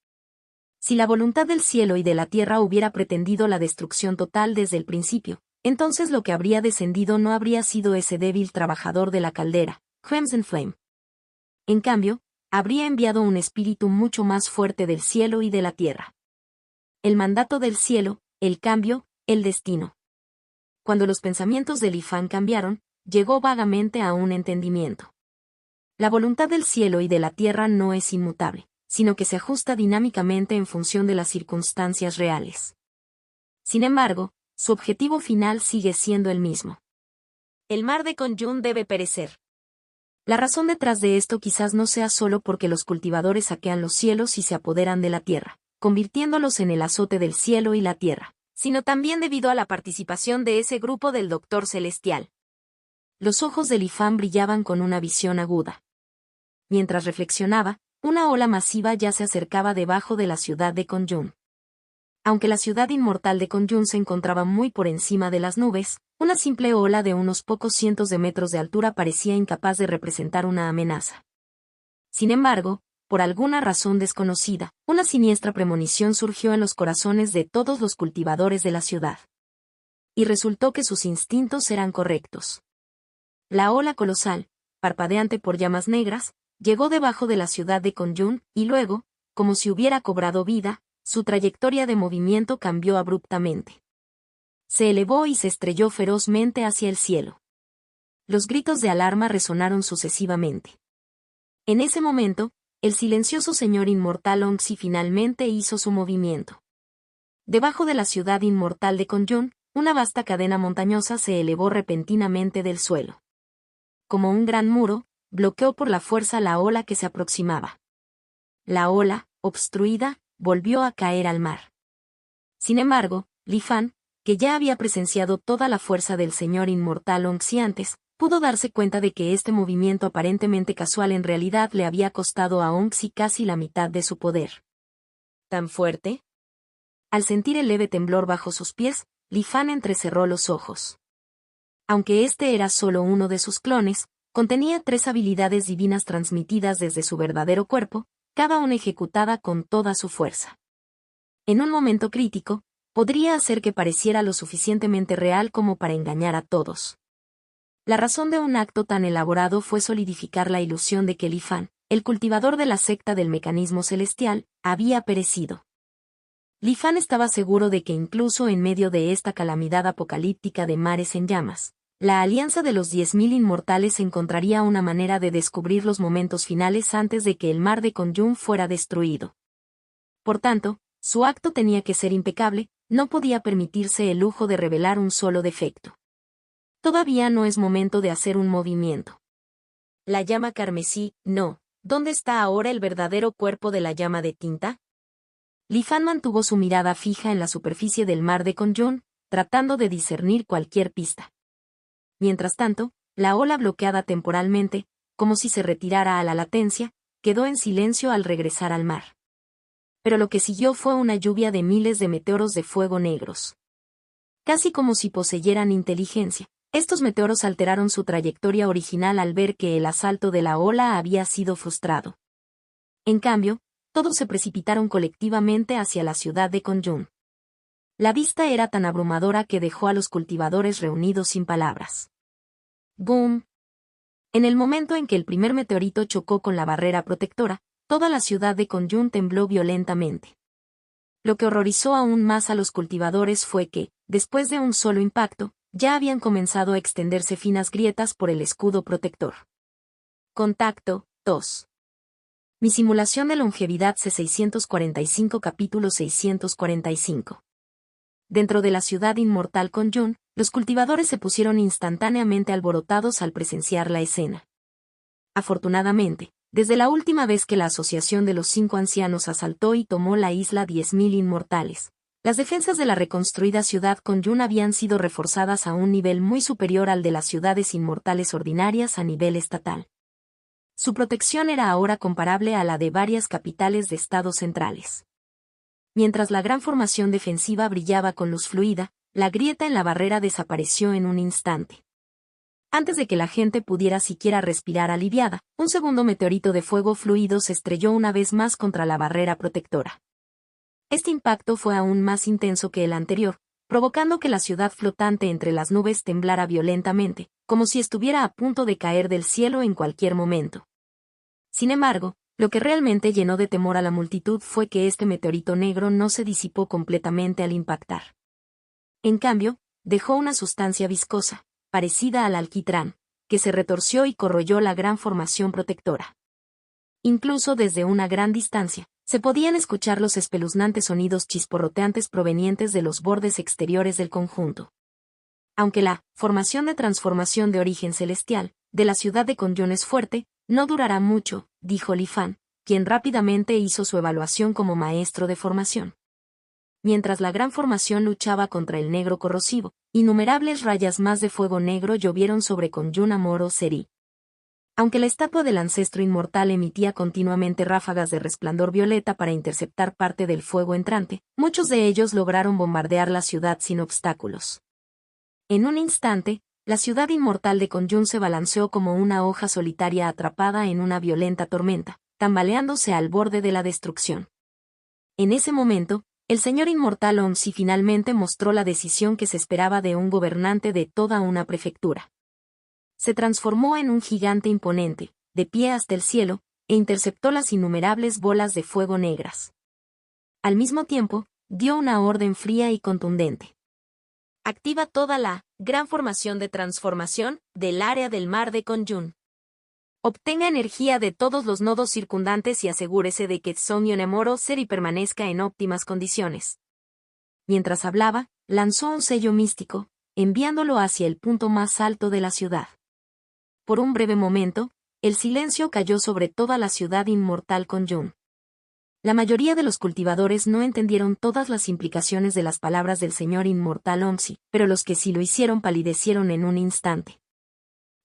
Si la voluntad del cielo y de la tierra hubiera pretendido la destrucción total desde el principio, entonces lo que habría descendido no habría sido ese débil trabajador de la caldera, Crimson Flame. En cambio, habría enviado un espíritu mucho más fuerte del cielo y de la tierra. El mandato del cielo, el cambio, el destino. Cuando los pensamientos de Lifan cambiaron, llegó vagamente a un entendimiento. La voluntad del cielo y de la tierra no es inmutable, sino que se ajusta dinámicamente en función de las circunstancias reales. Sin embargo, su objetivo final sigue siendo el mismo. El mar de Konjun debe perecer. La razón detrás de esto quizás no sea solo porque los cultivadores saquean los cielos y se apoderan de la tierra, convirtiéndolos en el azote del cielo y la tierra, sino también debido a la participación de ese grupo del Doctor Celestial. Los ojos de Lifan brillaban con una visión aguda. Mientras reflexionaba, una ola masiva ya se acercaba debajo de la ciudad de Konjun. Aunque la ciudad inmortal de Konjun se encontraba muy por encima de las nubes, una simple ola de unos pocos cientos de metros de altura parecía incapaz de representar una amenaza. Sin embargo, por alguna razón desconocida, una siniestra premonición surgió en los corazones de todos los cultivadores de la ciudad. Y resultó que sus instintos eran correctos. La ola colosal, parpadeante por llamas negras, llegó debajo de la ciudad de Konyun, y luego, como si hubiera cobrado vida, su trayectoria de movimiento cambió abruptamente. Se elevó y se estrelló ferozmente hacia el cielo. Los gritos de alarma resonaron sucesivamente. En ese momento, el silencioso señor inmortal Onxi finalmente hizo su movimiento. Debajo de la ciudad inmortal de Konyun, una vasta cadena montañosa se elevó repentinamente del suelo. Como un gran muro, bloqueó por la fuerza la ola que se aproximaba. La ola, obstruida, volvió a caer al mar. Sin embargo, Li Fan, que ya había presenciado toda la fuerza del señor inmortal Onxi antes, pudo darse cuenta de que este movimiento aparentemente casual en realidad le había costado a Onxi casi la mitad de su poder. ¿Tan fuerte? Al sentir el leve temblor bajo sus pies, Li Fan entrecerró los ojos. Aunque este era solo uno de sus clones, contenía 3 habilidades divinas transmitidas desde su verdadero cuerpo, cada una ejecutada con toda su fuerza. En un momento crítico, podría hacer que pareciera lo suficientemente real como para engañar a todos. La razón de un acto tan elaborado fue solidificar la ilusión de que Li Fan, el cultivador de la secta del mecanismo celestial, había perecido. Li Fan estaba seguro de que incluso en medio de esta calamidad apocalíptica de mares en llamas, la alianza de los 10.000 inmortales encontraría una manera de descubrir los momentos finales antes de que el mar de Konyun fuera destruido. Por tanto, su acto tenía que ser impecable, no podía permitirse el lujo de revelar un solo defecto. Todavía no es momento de hacer un movimiento. La llama carmesí, no. ¿Dónde está ahora el verdadero cuerpo de la llama de tinta? Li Fan mantuvo su mirada fija en la superficie del mar de Konyun, tratando de discernir cualquier pista. Mientras tanto, la ola bloqueada temporalmente, como si se retirara a la latencia, quedó en silencio al regresar al mar. Pero lo que siguió fue una lluvia de miles de meteoros de fuego negros. Casi como si poseyeran inteligencia, estos meteoros alteraron su trayectoria original al ver que el asalto de la ola había sido frustrado. En cambio, todos se precipitaron colectivamente hacia la ciudad de Konyun. La vista era tan abrumadora que dejó a los cultivadores reunidos sin palabras. ¡Boom! En el momento en que el primer meteorito chocó con la barrera protectora, toda la ciudad de Konyun tembló violentamente. Lo que horrorizó aún más a los cultivadores fue que, después de un solo impacto, ya habían comenzado a extenderse finas grietas por el escudo protector. Contacto 2. Mi simulación de longevidad C645 capítulo 645. Dentro de la ciudad inmortal Konyun, los cultivadores se pusieron instantáneamente alborotados al presenciar la escena. Afortunadamente, desde la última vez que la Asociación de los 5 Ancianos asaltó y tomó la isla 10.000 inmortales, las defensas de la reconstruida ciudad Konyun habían sido reforzadas a un nivel muy superior al de las ciudades inmortales ordinarias a nivel estatal. Su protección era ahora comparable a la de varias capitales de estados centrales. Mientras la gran formación defensiva brillaba con luz fluida, la grieta en la barrera desapareció en un instante. Antes de que la gente pudiera siquiera respirar aliviada, un segundo meteorito de fuego fluido se estrelló una vez más contra la barrera protectora. Este impacto fue aún más intenso que el anterior, provocando que la ciudad flotante entre las nubes temblara violentamente, como si estuviera a punto de caer del cielo en cualquier momento. Sin embargo, lo que realmente llenó de temor a la multitud fue que este meteorito negro no se disipó completamente al impactar. En cambio, dejó una sustancia viscosa, parecida al alquitrán, que se retorció y corroyó la gran formación protectora. Incluso desde una gran distancia, se podían escuchar los espeluznantes sonidos chisporroteantes provenientes de los bordes exteriores del conjunto. Aunque la formación de transformación de origen celestial de la ciudad de Konyun es fuerte, no durará mucho, dijo Li Fan, quien rápidamente hizo su evaluación como maestro de formación. Mientras la gran formación luchaba contra el negro corrosivo, innumerables rayas más de fuego negro llovieron sobre Konyun Amoro Seri. Aunque la estatua del ancestro inmortal emitía continuamente ráfagas de resplandor violeta para interceptar parte del fuego entrante, muchos de ellos lograron bombardear la ciudad sin obstáculos. En un instante, la ciudad inmortal de Conjun se balanceó como una hoja solitaria atrapada en una violenta tormenta, tambaleándose al borde de la destrucción. En ese momento, el señor inmortal Onsi finalmente mostró la decisión que se esperaba de un gobernante de toda una prefectura. Se transformó en un gigante imponente, de pie hasta el cielo, e interceptó las innumerables bolas de fuego negras. Al mismo tiempo, dio una orden fría y contundente. Activa toda la gran formación de transformación del área del mar de Conjun. Obtenga energía de todos los nodos circundantes y asegúrese de que Tsongyunemoro Seri permanezca en óptimas condiciones. Mientras hablaba, lanzó un sello místico, enviándolo hacia el punto más alto de la ciudad. Por un breve momento, el silencio cayó sobre toda la ciudad inmortal Conjun. La mayoría de los cultivadores no entendieron todas las implicaciones de las palabras del señor inmortal Onsi, pero los que sí lo hicieron palidecieron en un instante.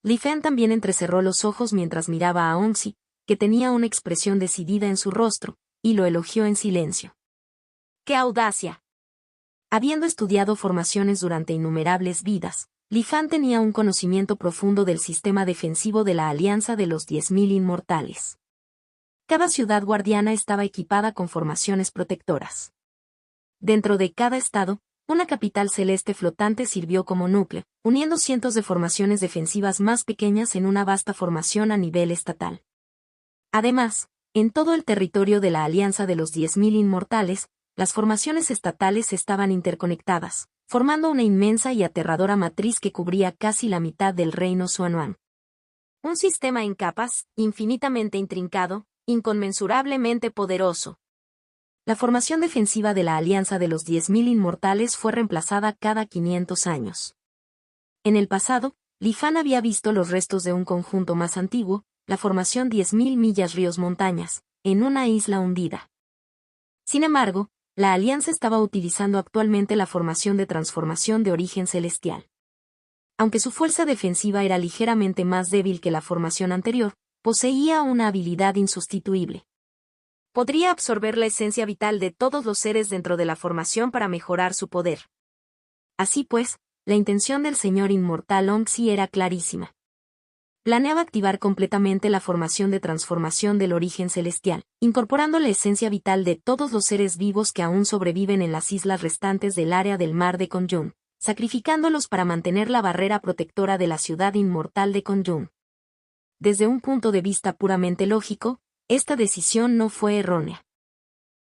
Li Fen también entrecerró los ojos mientras miraba a Onsi, que tenía una expresión decidida en su rostro, y lo elogió en silencio. ¡Qué audacia! Habiendo estudiado formaciones durante innumerables vidas, Li Fan tenía un conocimiento profundo del sistema defensivo de la Alianza de los 10.000 Inmortales. Cada ciudad guardiana estaba equipada con formaciones protectoras. Dentro de cada estado, una capital celeste flotante sirvió como núcleo, uniendo cientos de formaciones defensivas más pequeñas en una vasta formación a nivel estatal. Además, en todo el territorio de la Alianza de los 10.000 Inmortales, las formaciones estatales estaban interconectadas, formando una inmensa y aterradora matriz que cubría casi la mitad del reino Xuanuan. Un sistema en capas, infinitamente intrincado, inconmensurablemente poderoso. La formación defensiva de la Alianza de los 10.000 Inmortales fue reemplazada cada 500 años. En el pasado, Li Fan había visto los restos de un conjunto más antiguo, la formación 10.000 millas ríos montañas, en una isla hundida. Sin embargo, la Alianza estaba utilizando actualmente la formación de transformación de origen celestial. Aunque su fuerza defensiva era ligeramente más débil que la formación anterior, poseía una habilidad insustituible. Podría absorber la esencia vital de todos los seres dentro de la formación para mejorar su poder. Así pues, la intención del señor inmortal Onxi era clarísima. Planeaba activar completamente la formación de transformación del origen celestial, incorporando la esencia vital de todos los seres vivos que aún sobreviven en las islas restantes del área del mar de Conjun, sacrificándolos para mantener la barrera protectora de la ciudad inmortal de Conjun. Desde un punto de vista puramente lógico, esta decisión no fue errónea.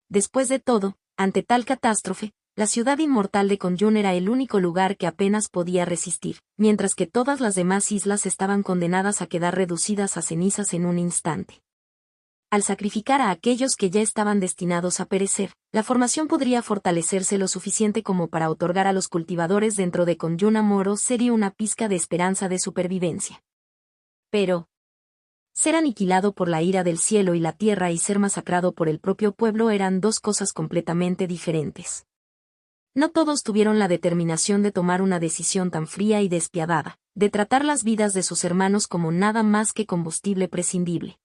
Después de todo, ante tal catástrofe, la ciudad inmortal de Conjun era el único lugar que apenas podía resistir, mientras que todas las demás islas estaban condenadas a quedar reducidas a cenizas en un instante. Al sacrificar a aquellos que ya estaban destinados a perecer, la formación podría fortalecerse lo suficiente como para otorgar a los cultivadores dentro de Conjun Amoro sería una pizca de esperanza de supervivencia. Pero ser aniquilado por la ira del cielo y la tierra y ser masacrado por el propio pueblo eran dos cosas completamente diferentes. No todos tuvieron la determinación de tomar una decisión tan fría y despiadada, de tratar las vidas de sus hermanos como nada más que combustible prescindible.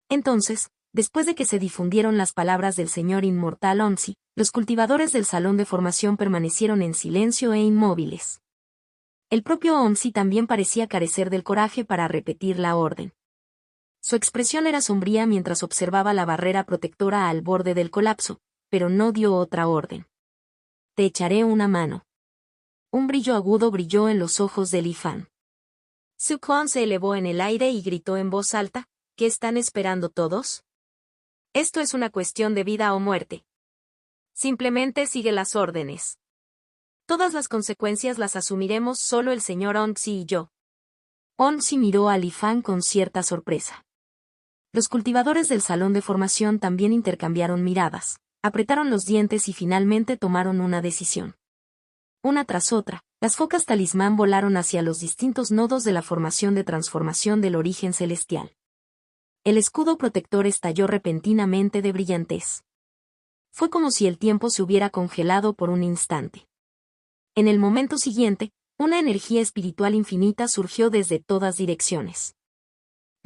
Entonces, después de que se difundieron las palabras del señor inmortal Onsi, los cultivadores del salón de formación permanecieron en silencio e inmóviles. El propio Onsi también parecía carecer del coraje para repetir la orden. Su expresión era sombría mientras observaba la barrera protectora al borde del colapso, pero no dio otra orden. Te echaré una mano. Un brillo agudo brilló en los ojos de Li Fan. Su Quan se elevó en el aire y gritó en voz alta, ¿qué están esperando todos? Esto es una cuestión de vida o muerte. Simplemente sigue las órdenes. Todas las consecuencias las asumiremos solo el señor Onxi y yo. Onxi miró a Li Fan con cierta sorpresa. Los cultivadores del salón de formación también intercambiaron miradas, apretaron los dientes y finalmente tomaron una decisión. Una tras otra, las focas talismán volaron hacia los distintos nodos de la formación de transformación del origen celestial. El escudo protector estalló repentinamente de brillantez. Fue como si el tiempo se hubiera congelado por un instante. En el momento siguiente, una energía espiritual infinita surgió desde todas direcciones.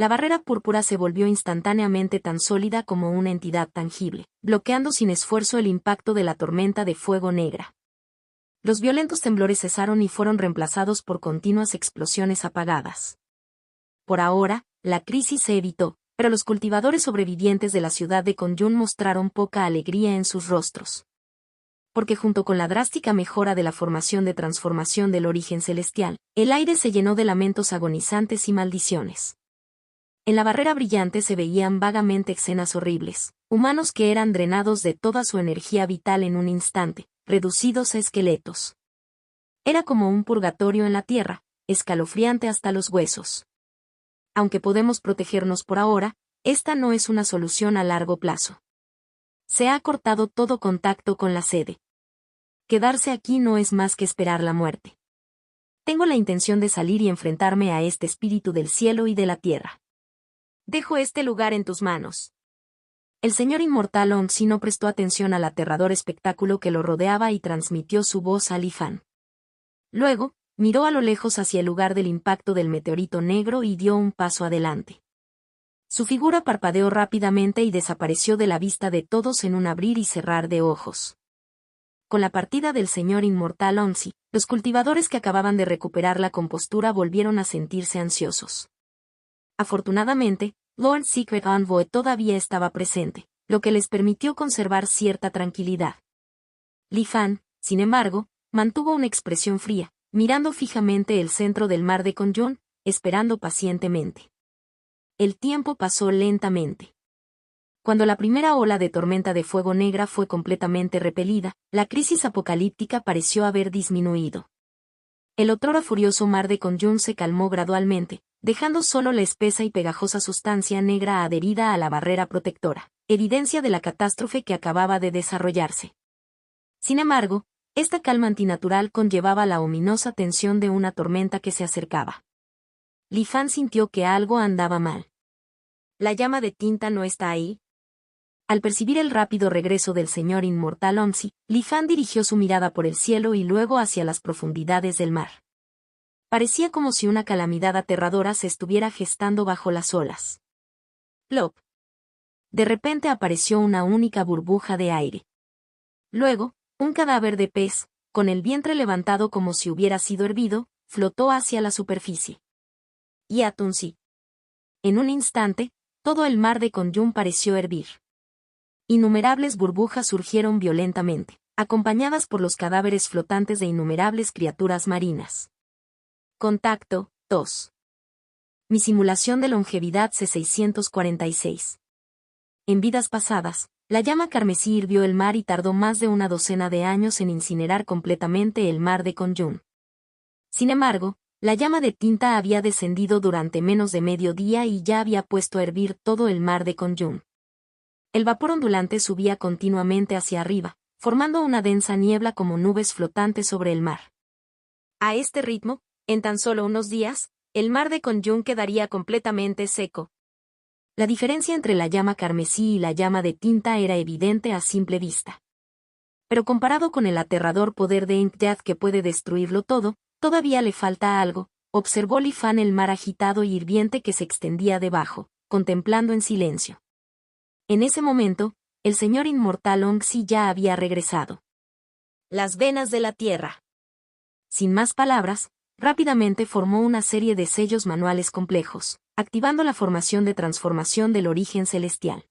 La barrera púrpura se volvió instantáneamente tan sólida como una entidad tangible, bloqueando sin esfuerzo el impacto de la tormenta de fuego negra. Los violentos temblores cesaron y fueron reemplazados por continuas explosiones apagadas. Por ahora, la crisis se evitó, pero los cultivadores sobrevivientes de la ciudad de Konyun mostraron poca alegría en sus rostros. Porque junto con la drástica mejora de la formación de transformación del origen celestial, el aire se llenó de lamentos agonizantes y maldiciones. En la barrera brillante se veían vagamente escenas horribles, humanos que eran drenados de toda su energía vital en un instante, reducidos a esqueletos. Era como un purgatorio en la tierra, escalofriante hasta los huesos. Aunque podemos protegernos por ahora, esta no es una solución a largo plazo. Se ha cortado todo contacto con la sede. Quedarse aquí no es más que esperar la muerte. Tengo la intención de salir y enfrentarme a este espíritu del cielo y de la tierra. Dejo este lugar en tus manos. El señor inmortal Onxi no prestó atención al aterrador espectáculo que lo rodeaba y transmitió su voz a Li Fan. Luego, miró a lo lejos hacia el lugar del impacto del meteorito negro y dio un paso adelante. Su figura parpadeó rápidamente y desapareció de la vista de todos en un abrir y cerrar de ojos. Con la partida del señor inmortal Onxi, los cultivadores que acababan de recuperar la compostura volvieron a sentirse ansiosos. Afortunadamente, Lord Secret Envoy todavía estaba presente, lo que les permitió conservar cierta tranquilidad. Li Fan, sin embargo, mantuvo una expresión fría, mirando fijamente el centro del mar de Konyun, esperando pacientemente. El tiempo pasó lentamente. Cuando la primera ola de tormenta de fuego negra fue completamente repelida, la crisis apocalíptica pareció haber disminuido. El otrora furioso mar de Konyun se calmó gradualmente, dejando solo la espesa y pegajosa sustancia negra adherida a la barrera protectora, evidencia de la catástrofe que acababa de desarrollarse. Sin embargo, esta calma antinatural conllevaba la ominosa tensión de una tormenta que se acercaba. Li Fan sintió que algo andaba mal. ¿La llama de tinta no está ahí? Al percibir el rápido regreso del señor inmortal Onxi, Li Fan dirigió su mirada por el cielo y luego hacia las profundidades del mar. Parecía como si una calamidad aterradora se estuviera gestando bajo las olas. Plop. De repente apareció una única burbuja de aire. Luego, un cadáver de pez, con el vientre levantado como si hubiera sido hervido, flotó hacia la superficie. Y Atunsi. En un instante, todo el mar de Konyun pareció hervir. Innumerables burbujas surgieron violentamente, acompañadas por los cadáveres flotantes de innumerables criaturas marinas. Contacto, 2. Mi simulación de longevidad C646. En vidas pasadas, la llama carmesí hirvió el mar y tardó más de una docena de años en incinerar completamente el mar de Konyun. Sin embargo, la llama de tinta había descendido durante menos de medio día y ya había puesto a hervir todo el mar de Konyun. El vapor ondulante subía continuamente hacia arriba, formando una densa niebla como nubes flotantes sobre el mar. A este ritmo, en tan solo unos días, el mar de Konyun quedaría completamente seco. La diferencia entre la llama carmesí y la llama de tinta era evidente a simple vista. Pero comparado con el aterrador poder de Inkjad que puede destruirlo todo, todavía le falta algo, observó Li Fan el mar agitado y hirviente que se extendía debajo, contemplando en silencio. En ese momento, el señor inmortal Onxi ya había regresado. Las venas de la tierra. Sin más palabras, rápidamente formó una serie de sellos manuales complejos, activando la formación de transformación del origen celestial.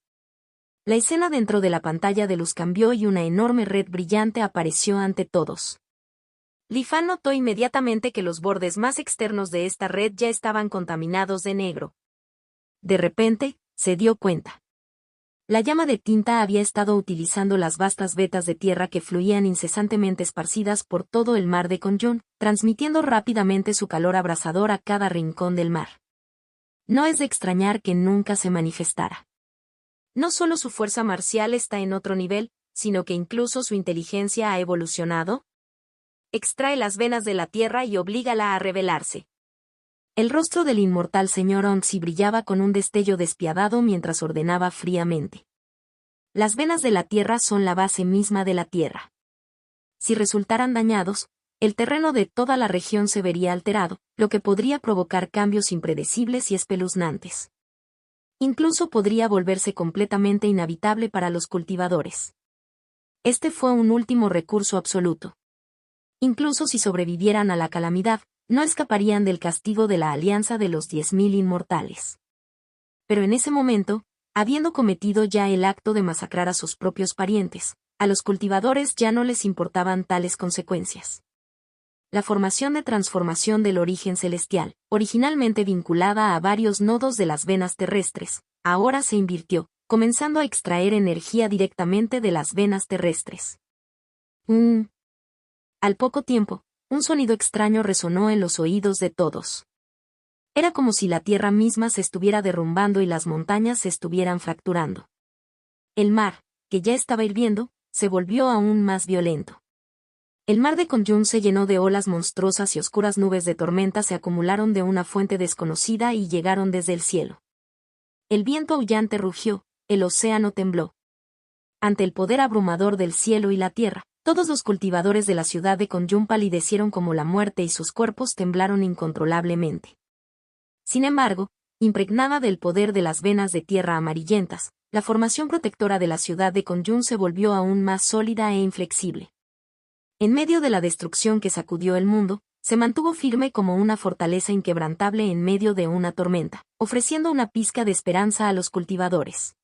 La escena dentro de la pantalla de luz cambió y una enorme red brillante apareció ante todos. Li Fan notó inmediatamente que los bordes más externos de esta red ya estaban contaminados de negro. De repente, se dio cuenta. La llama de tinta había estado utilizando las vastas vetas de tierra que fluían incesantemente esparcidas por todo el mar de Konyun, transmitiendo rápidamente su calor abrasador a cada rincón del mar. No es de extrañar que nunca se manifestara. No solo su fuerza marcial está en otro nivel, sino que incluso su inteligencia ha evolucionado. Extrae las venas de la tierra y oblígala a rebelarse. El rostro del inmortal señor Onxi brillaba con un destello despiadado mientras ordenaba fríamente. Las venas de la tierra son la base misma de la tierra. Si resultaran dañados, el terreno de toda la región se vería alterado, lo que podría provocar cambios impredecibles y espeluznantes. Incluso podría volverse completamente inhabitable para los cultivadores. Este fue un último recurso absoluto. Incluso si sobrevivieran a la calamidad, no escaparían del castigo de la alianza de los 10.000 inmortales. Pero en ese momento, habiendo cometido ya el acto de masacrar a sus propios parientes, a los cultivadores ya no les importaban tales consecuencias. La formación de transformación del origen celestial, originalmente vinculada a varios nodos de las venas terrestres, ahora se invirtió, comenzando a extraer energía directamente de las venas terrestres. Al poco tiempo, un sonido extraño resonó en los oídos de todos. Era como si la tierra misma se estuviera derrumbando y las montañas se estuvieran fracturando. El mar, que ya estaba hirviendo, se volvió aún más violento. El mar de Conjun se llenó de olas monstruosas y oscuras nubes de tormenta se acumularon de una fuente desconocida y llegaron desde el cielo. El viento aullante rugió, el océano tembló. Ante el poder abrumador del cielo y la tierra, todos los cultivadores de la ciudad de Conjun palidecieron como la muerte y sus cuerpos temblaron incontrolablemente. Sin embargo, impregnada del poder de las venas de tierra amarillentas, la formación protectora de la ciudad de Conjun se volvió aún más sólida e inflexible. En medio de la destrucción que sacudió el mundo, se mantuvo firme como una fortaleza inquebrantable en medio de una tormenta, ofreciendo una pizca de esperanza a los cultivadores.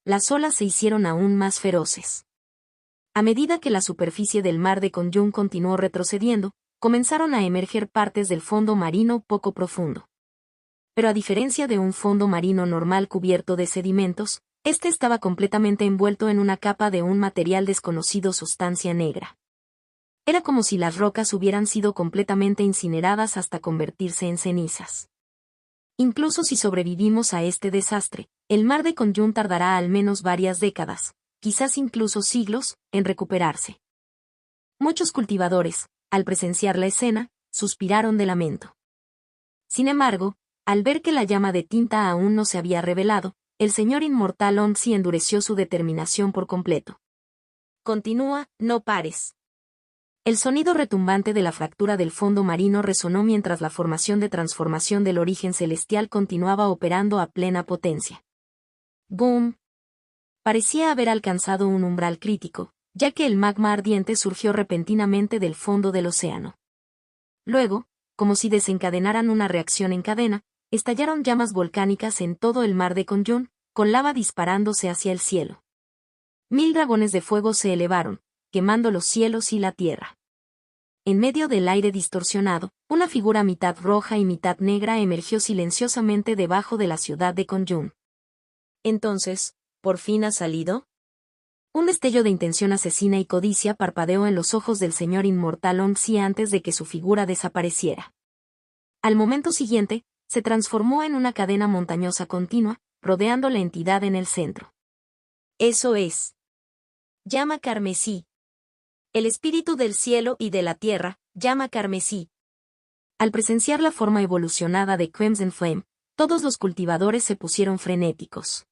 Las olas se hicieron aún más feroces. A medida que la superficie del mar de Conjun continuó retrocediendo, comenzaron a emerger partes del fondo marino poco profundo. Pero a diferencia de un fondo marino normal cubierto de sedimentos, este estaba completamente envuelto en una capa de un material desconocido, sustancia negra. Era como si las rocas hubieran sido completamente incineradas hasta convertirse en cenizas. Incluso si sobrevivimos a este desastre, el mar de Conjun tardará al menos varias décadas, quizás incluso siglos, en recuperarse. Muchos cultivadores, al presenciar la escena, suspiraron de lamento. Sin embargo, al ver que la llama de tinta aún no se había revelado, el señor inmortal Onxi endureció su determinación por completo. Continúa, no pares. El sonido retumbante de la fractura del fondo marino resonó mientras la formación de transformación del origen celestial continuaba operando a plena potencia. ¡Boom! Parecía haber alcanzado un umbral crítico, ya que el magma ardiente surgió repentinamente del fondo del océano. Luego, como si desencadenaran una reacción en cadena, estallaron llamas volcánicas en todo el mar de Conjun, con lava disparándose hacia el cielo. 1000 dragones de fuego se elevaron, quemando los cielos y la tierra. En medio del aire distorsionado, una figura mitad roja y mitad negra emergió silenciosamente debajo de la ciudad de Conjun. Entonces, ¿por fin ha salido? Un destello de intención asesina y codicia parpadeó en los ojos del señor inmortal Onxi antes de que su figura desapareciera. Al momento siguiente, se transformó en una cadena montañosa continua, rodeando la entidad en el centro. Eso es. Llama carmesí. El espíritu del cielo y de la tierra, llama carmesí. Al presenciar la forma evolucionada de Crimson Flame, todos los cultivadores se pusieron frenéticos.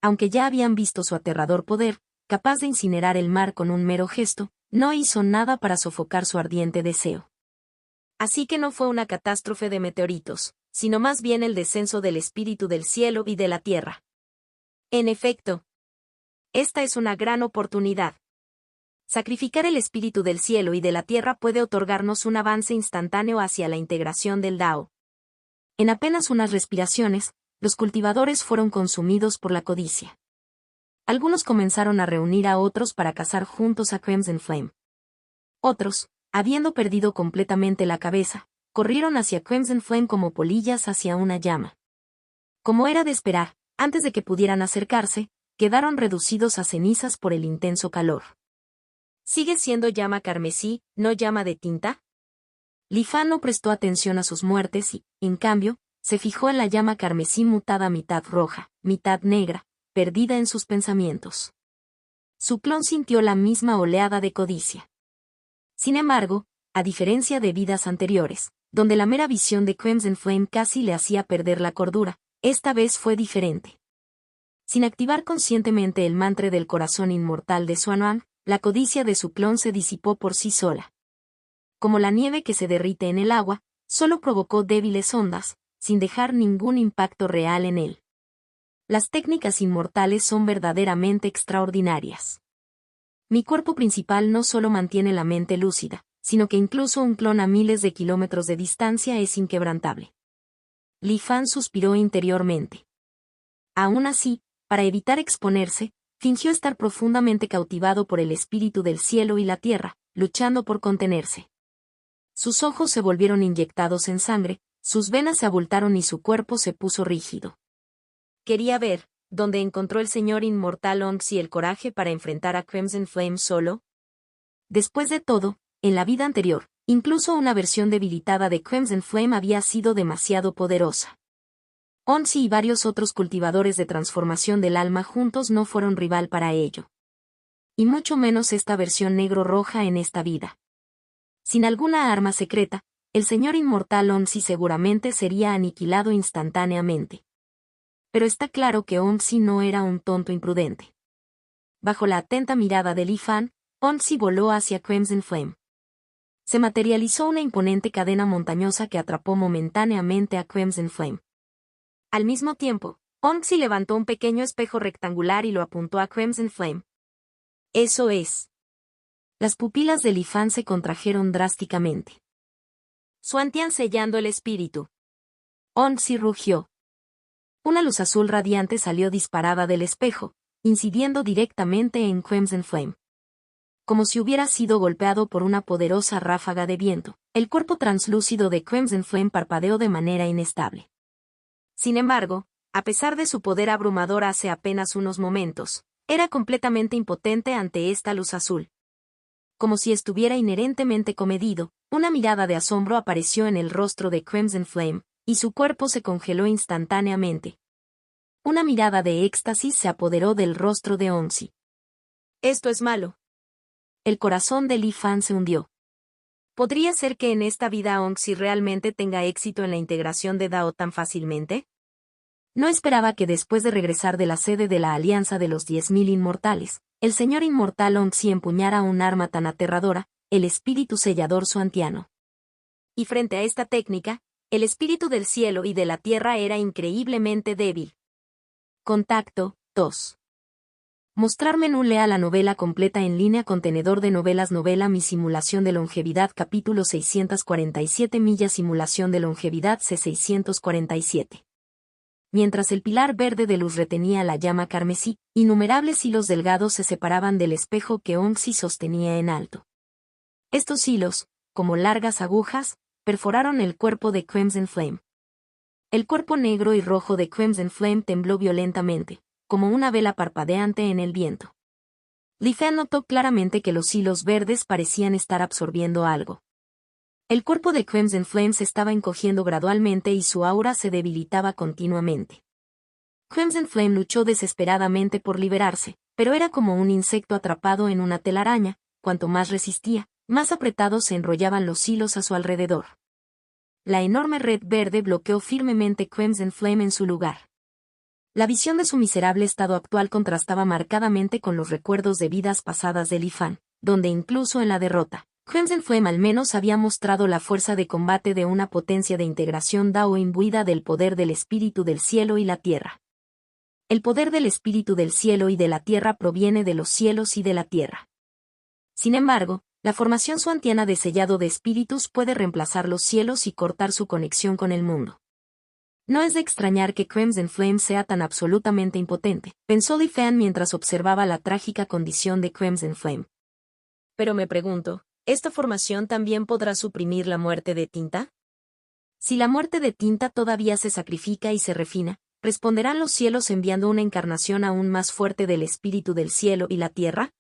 Aunque ya habían visto su aterrador poder, capaz de incinerar el mar con un mero gesto, no hizo nada para sofocar su ardiente deseo. Así que no fue una catástrofe de meteoritos, sino más bien el descenso del espíritu del cielo y de la tierra. En efecto, esta es una gran oportunidad. Sacrificar el espíritu del cielo y de la tierra puede otorgarnos un avance instantáneo hacia la integración del Dao. En apenas unas respiraciones, los cultivadores fueron consumidos por la codicia. Algunos comenzaron a reunir a otros para cazar juntos a Crimson Flame. Otros, habiendo perdido completamente la cabeza, corrieron hacia Crimson Flame como polillas hacia una llama. Como era de esperar, antes de que pudieran acercarse, quedaron reducidos a cenizas por el intenso calor. ¿Sigue siendo llama carmesí, no llama de tinta? Li Fan no prestó atención a sus muertes y, en cambio, se fijó en la llama carmesí mutada mitad roja, mitad negra, perdida en sus pensamientos. Su clon sintió la misma oleada de codicia. Sin embargo, a diferencia de vidas anteriores, donde la mera visión de Crimson Flame casi le hacía perder la cordura, esta vez fue diferente. Sin activar conscientemente el mantra del corazón inmortal de Xuanwang, la codicia de su clon se disipó por sí sola. Como la nieve que se derrite en el agua, solo provocó débiles ondas, sin dejar ningún impacto real en él. Las técnicas inmortales son verdaderamente extraordinarias. Mi cuerpo principal no solo mantiene la mente lúcida, sino que incluso un clon a miles de kilómetros de distancia es inquebrantable. Li Fan suspiró interiormente. Aún así, para evitar exponerse, fingió estar profundamente cautivado por el espíritu del cielo y la tierra, luchando por contenerse. Sus ojos se volvieron inyectados en sangre, sus venas se abultaron y su cuerpo se puso rígido. Quería ver, ¿dónde encontró el señor inmortal Onxi el coraje para enfrentar a Crimson Flame solo? Después de todo, en la vida anterior, incluso una versión debilitada de Crimson Flame había sido demasiado poderosa. Onxi y varios otros cultivadores de transformación del alma juntos no fueron rival para ello. Y mucho menos esta versión negro-roja en esta vida. Sin alguna arma secreta, el señor inmortal Onxi seguramente sería aniquilado instantáneamente. Pero está claro que Onxi no era un tonto imprudente. Bajo la atenta mirada de Li Fan, Onxi voló hacia Crimson Flame. Se materializó una imponente cadena montañosa que atrapó momentáneamente a Crimson Flame. Al mismo tiempo, Onxi levantó un pequeño espejo rectangular y lo apuntó a Crimson Flame. Eso es. Las pupilas de Li Fan se contrajeron drásticamente. Xuantian sellando el espíritu. Onxi rugió. Una luz azul radiante salió disparada del espejo, incidiendo directamente en Crimson Flame. Como si hubiera sido golpeado por una poderosa ráfaga de viento, el cuerpo translúcido de Crimson Flame parpadeó de manera inestable. Sin embargo, a pesar de su poder abrumador hace apenas unos momentos, era completamente impotente ante esta luz azul. Como si estuviera inherentemente comedido, una mirada de asombro apareció en el rostro de Crimson Flame, y su cuerpo se congeló instantáneamente. Una mirada de éxtasis se apoderó del rostro de Onxi. Esto es malo. El corazón de Li Fan se hundió. ¿Podría ser que en esta vida Onxi realmente tenga éxito en la integración de Dao tan fácilmente? No esperaba que después de regresar de la sede de la Alianza de los 10.000 Inmortales, el señor inmortal Onxi empuñara un arma tan aterradora, el espíritu sellador xuantiano. Y frente a esta técnica, el espíritu del cielo y de la tierra era increíblemente débil. Contacto 2. Mostrar menú. Lea la novela completa en línea. Contenedor de novelas. Novela Mi simulación de longevidad. Capítulo 647. Millas. Simulación de longevidad C647. Mientras el pilar verde de luz retenía la llama carmesí, innumerables hilos delgados se separaban del espejo que Onxi sostenía en alto. Estos hilos, como largas agujas, perforaron el cuerpo de Crimson Flame. El cuerpo negro y rojo de Crimson Flame tembló violentamente, como una vela parpadeante en el viento. Li Fan notó claramente que los hilos verdes parecían estar absorbiendo algo. El cuerpo de Crimson Flame se estaba encogiendo gradualmente y su aura se debilitaba continuamente. Crimson Flame luchó desesperadamente por liberarse, pero era como un insecto atrapado en una telaraña. Cuanto más resistía, más apretados se enrollaban los hilos a su alrededor. La enorme red verde bloqueó firmemente Crimson Flame en su lugar. La visión de su miserable estado actual contrastaba marcadamente con los recuerdos de vidas pasadas de Li Fan, donde incluso en la derrota, Crimson Flame al menos había mostrado la fuerza de combate de una potencia de integración Dao imbuida del poder del espíritu del cielo y la tierra. El poder del espíritu del cielo y de la tierra proviene de los cielos y de la tierra. Sin embargo, la formación xuantiana de sellado de espíritus puede reemplazar los cielos y cortar su conexión con el mundo. No es de extrañar que Crimson Flame sea tan absolutamente impotente, pensó Li Fan mientras observaba la trágica condición de Crimson Flame. Pero me pregunto, ¿esta formación también podrá suprimir la muerte de Tinta? Si la muerte de Tinta todavía se sacrifica y se refina, ¿responderán los cielos enviando una encarnación aún más fuerte del espíritu del cielo y la tierra?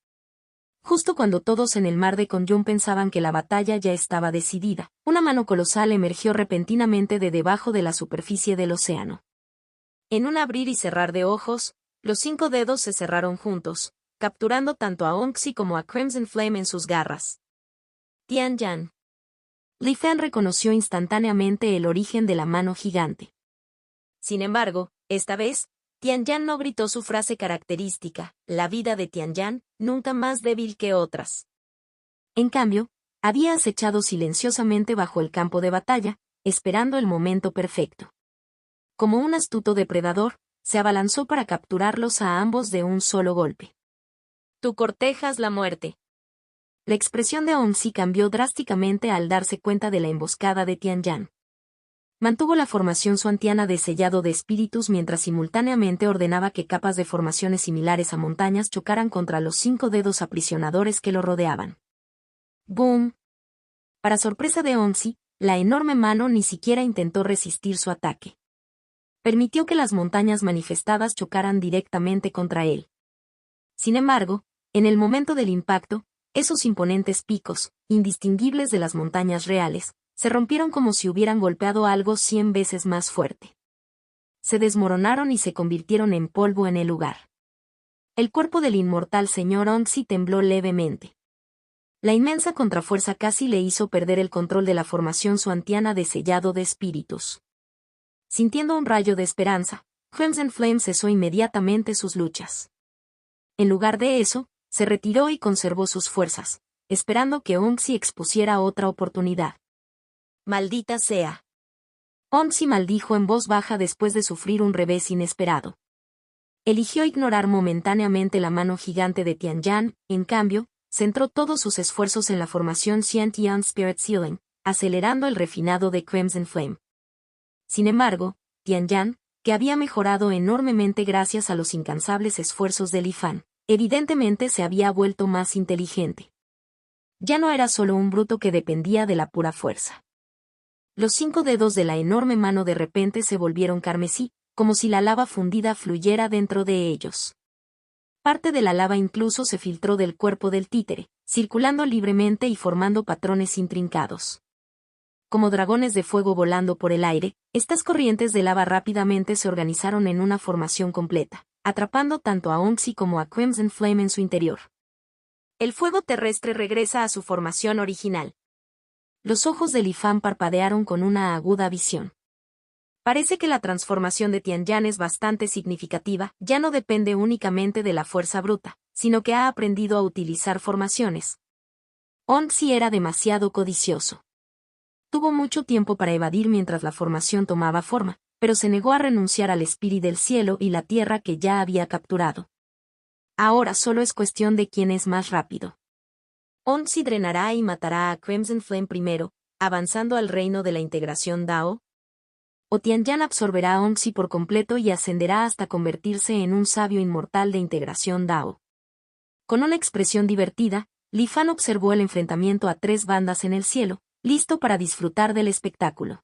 Justo cuando todos en el mar de Konyun pensaban que la batalla ya estaba decidida, una mano colosal emergió repentinamente de debajo de la superficie del océano. En un abrir y cerrar de ojos, los 5 dedos se cerraron juntos, capturando tanto a Onxi como a Crimson Flame en sus garras. Tian Yan. Li Fan reconoció instantáneamente el origen de la mano gigante. Sin embargo, esta vez, Tian Yan no gritó su frase característica, la vida de Tian Yan, nunca más débil que otras. En cambio, había acechado silenciosamente bajo el campo de batalla, esperando el momento perfecto. Como un astuto depredador, se abalanzó para capturarlos a ambos de un solo golpe. Tú cortejas la muerte. La expresión de Onxi cambió drásticamente al darse cuenta de la emboscada de Tianyan. Mantuvo la formación suantiana de sellado de espíritus mientras simultáneamente ordenaba que capas de formaciones similares a montañas chocaran contra los 5 dedos aprisionadores que lo rodeaban. ¡Boom! Para sorpresa de Onxi, la enorme mano ni siquiera intentó resistir su ataque. Permitió que las montañas manifestadas chocaran directamente contra él. Sin embargo, en el momento del impacto, esos imponentes picos, indistinguibles de las montañas reales, se rompieron como si hubieran golpeado algo 100 veces más fuerte. Se desmoronaron y se convirtieron en polvo en el lugar. El cuerpo del inmortal señor Onxi tembló levemente. La inmensa contrafuerza casi le hizo perder el control de la formación suantiana de sellado de espíritus. Sintiendo un rayo de esperanza, Crimson Flame cesó inmediatamente sus luchas. En lugar de eso, se retiró y conservó sus fuerzas, esperando que Onxi expusiera otra oportunidad. ¡Maldita sea! Onxi maldijo en voz baja después de sufrir un revés inesperado. Eligió ignorar momentáneamente la mano gigante de Tianyan, en cambio, centró todos sus esfuerzos en la formación Xiantian Spirit Sealing, acelerando el refinado de Crimson Flame. Sin embargo, Tianyan, que había mejorado enormemente gracias a los incansables esfuerzos de Li Fan, evidentemente se había vuelto más inteligente. Ya no era solo un bruto que dependía de la pura fuerza. Los 5 dedos de la enorme mano de repente se volvieron carmesí, como si la lava fundida fluyera dentro de ellos. Parte de la lava incluso se filtró del cuerpo del títere, circulando libremente y formando patrones intrincados. Como dragones de fuego volando por el aire, estas corrientes de lava rápidamente se organizaron en una formación completa, atrapando tanto a Onxi como a Crimson Flame en su interior. El fuego terrestre regresa a su formación original. Los ojos de Li Fan parpadearon con una aguda visión. Parece que la transformación de Tianyan es bastante significativa, ya no depende únicamente de la fuerza bruta, sino que ha aprendido a utilizar formaciones. Onxi era demasiado codicioso. Tuvo mucho tiempo para evadir mientras la formación tomaba forma, pero se negó a renunciar al espíritu del cielo y la tierra que ya había capturado. Ahora solo es cuestión de quién es más rápido. Onxi drenará y matará a Crimson Flame primero, avanzando al reino de la integración Dao. O Tianyan absorberá a Onxi por completo y ascenderá hasta convertirse en un sabio inmortal de integración Dao. Con una expresión divertida, Li Fan observó el enfrentamiento a 3 bandas en el cielo, listo para disfrutar del espectáculo.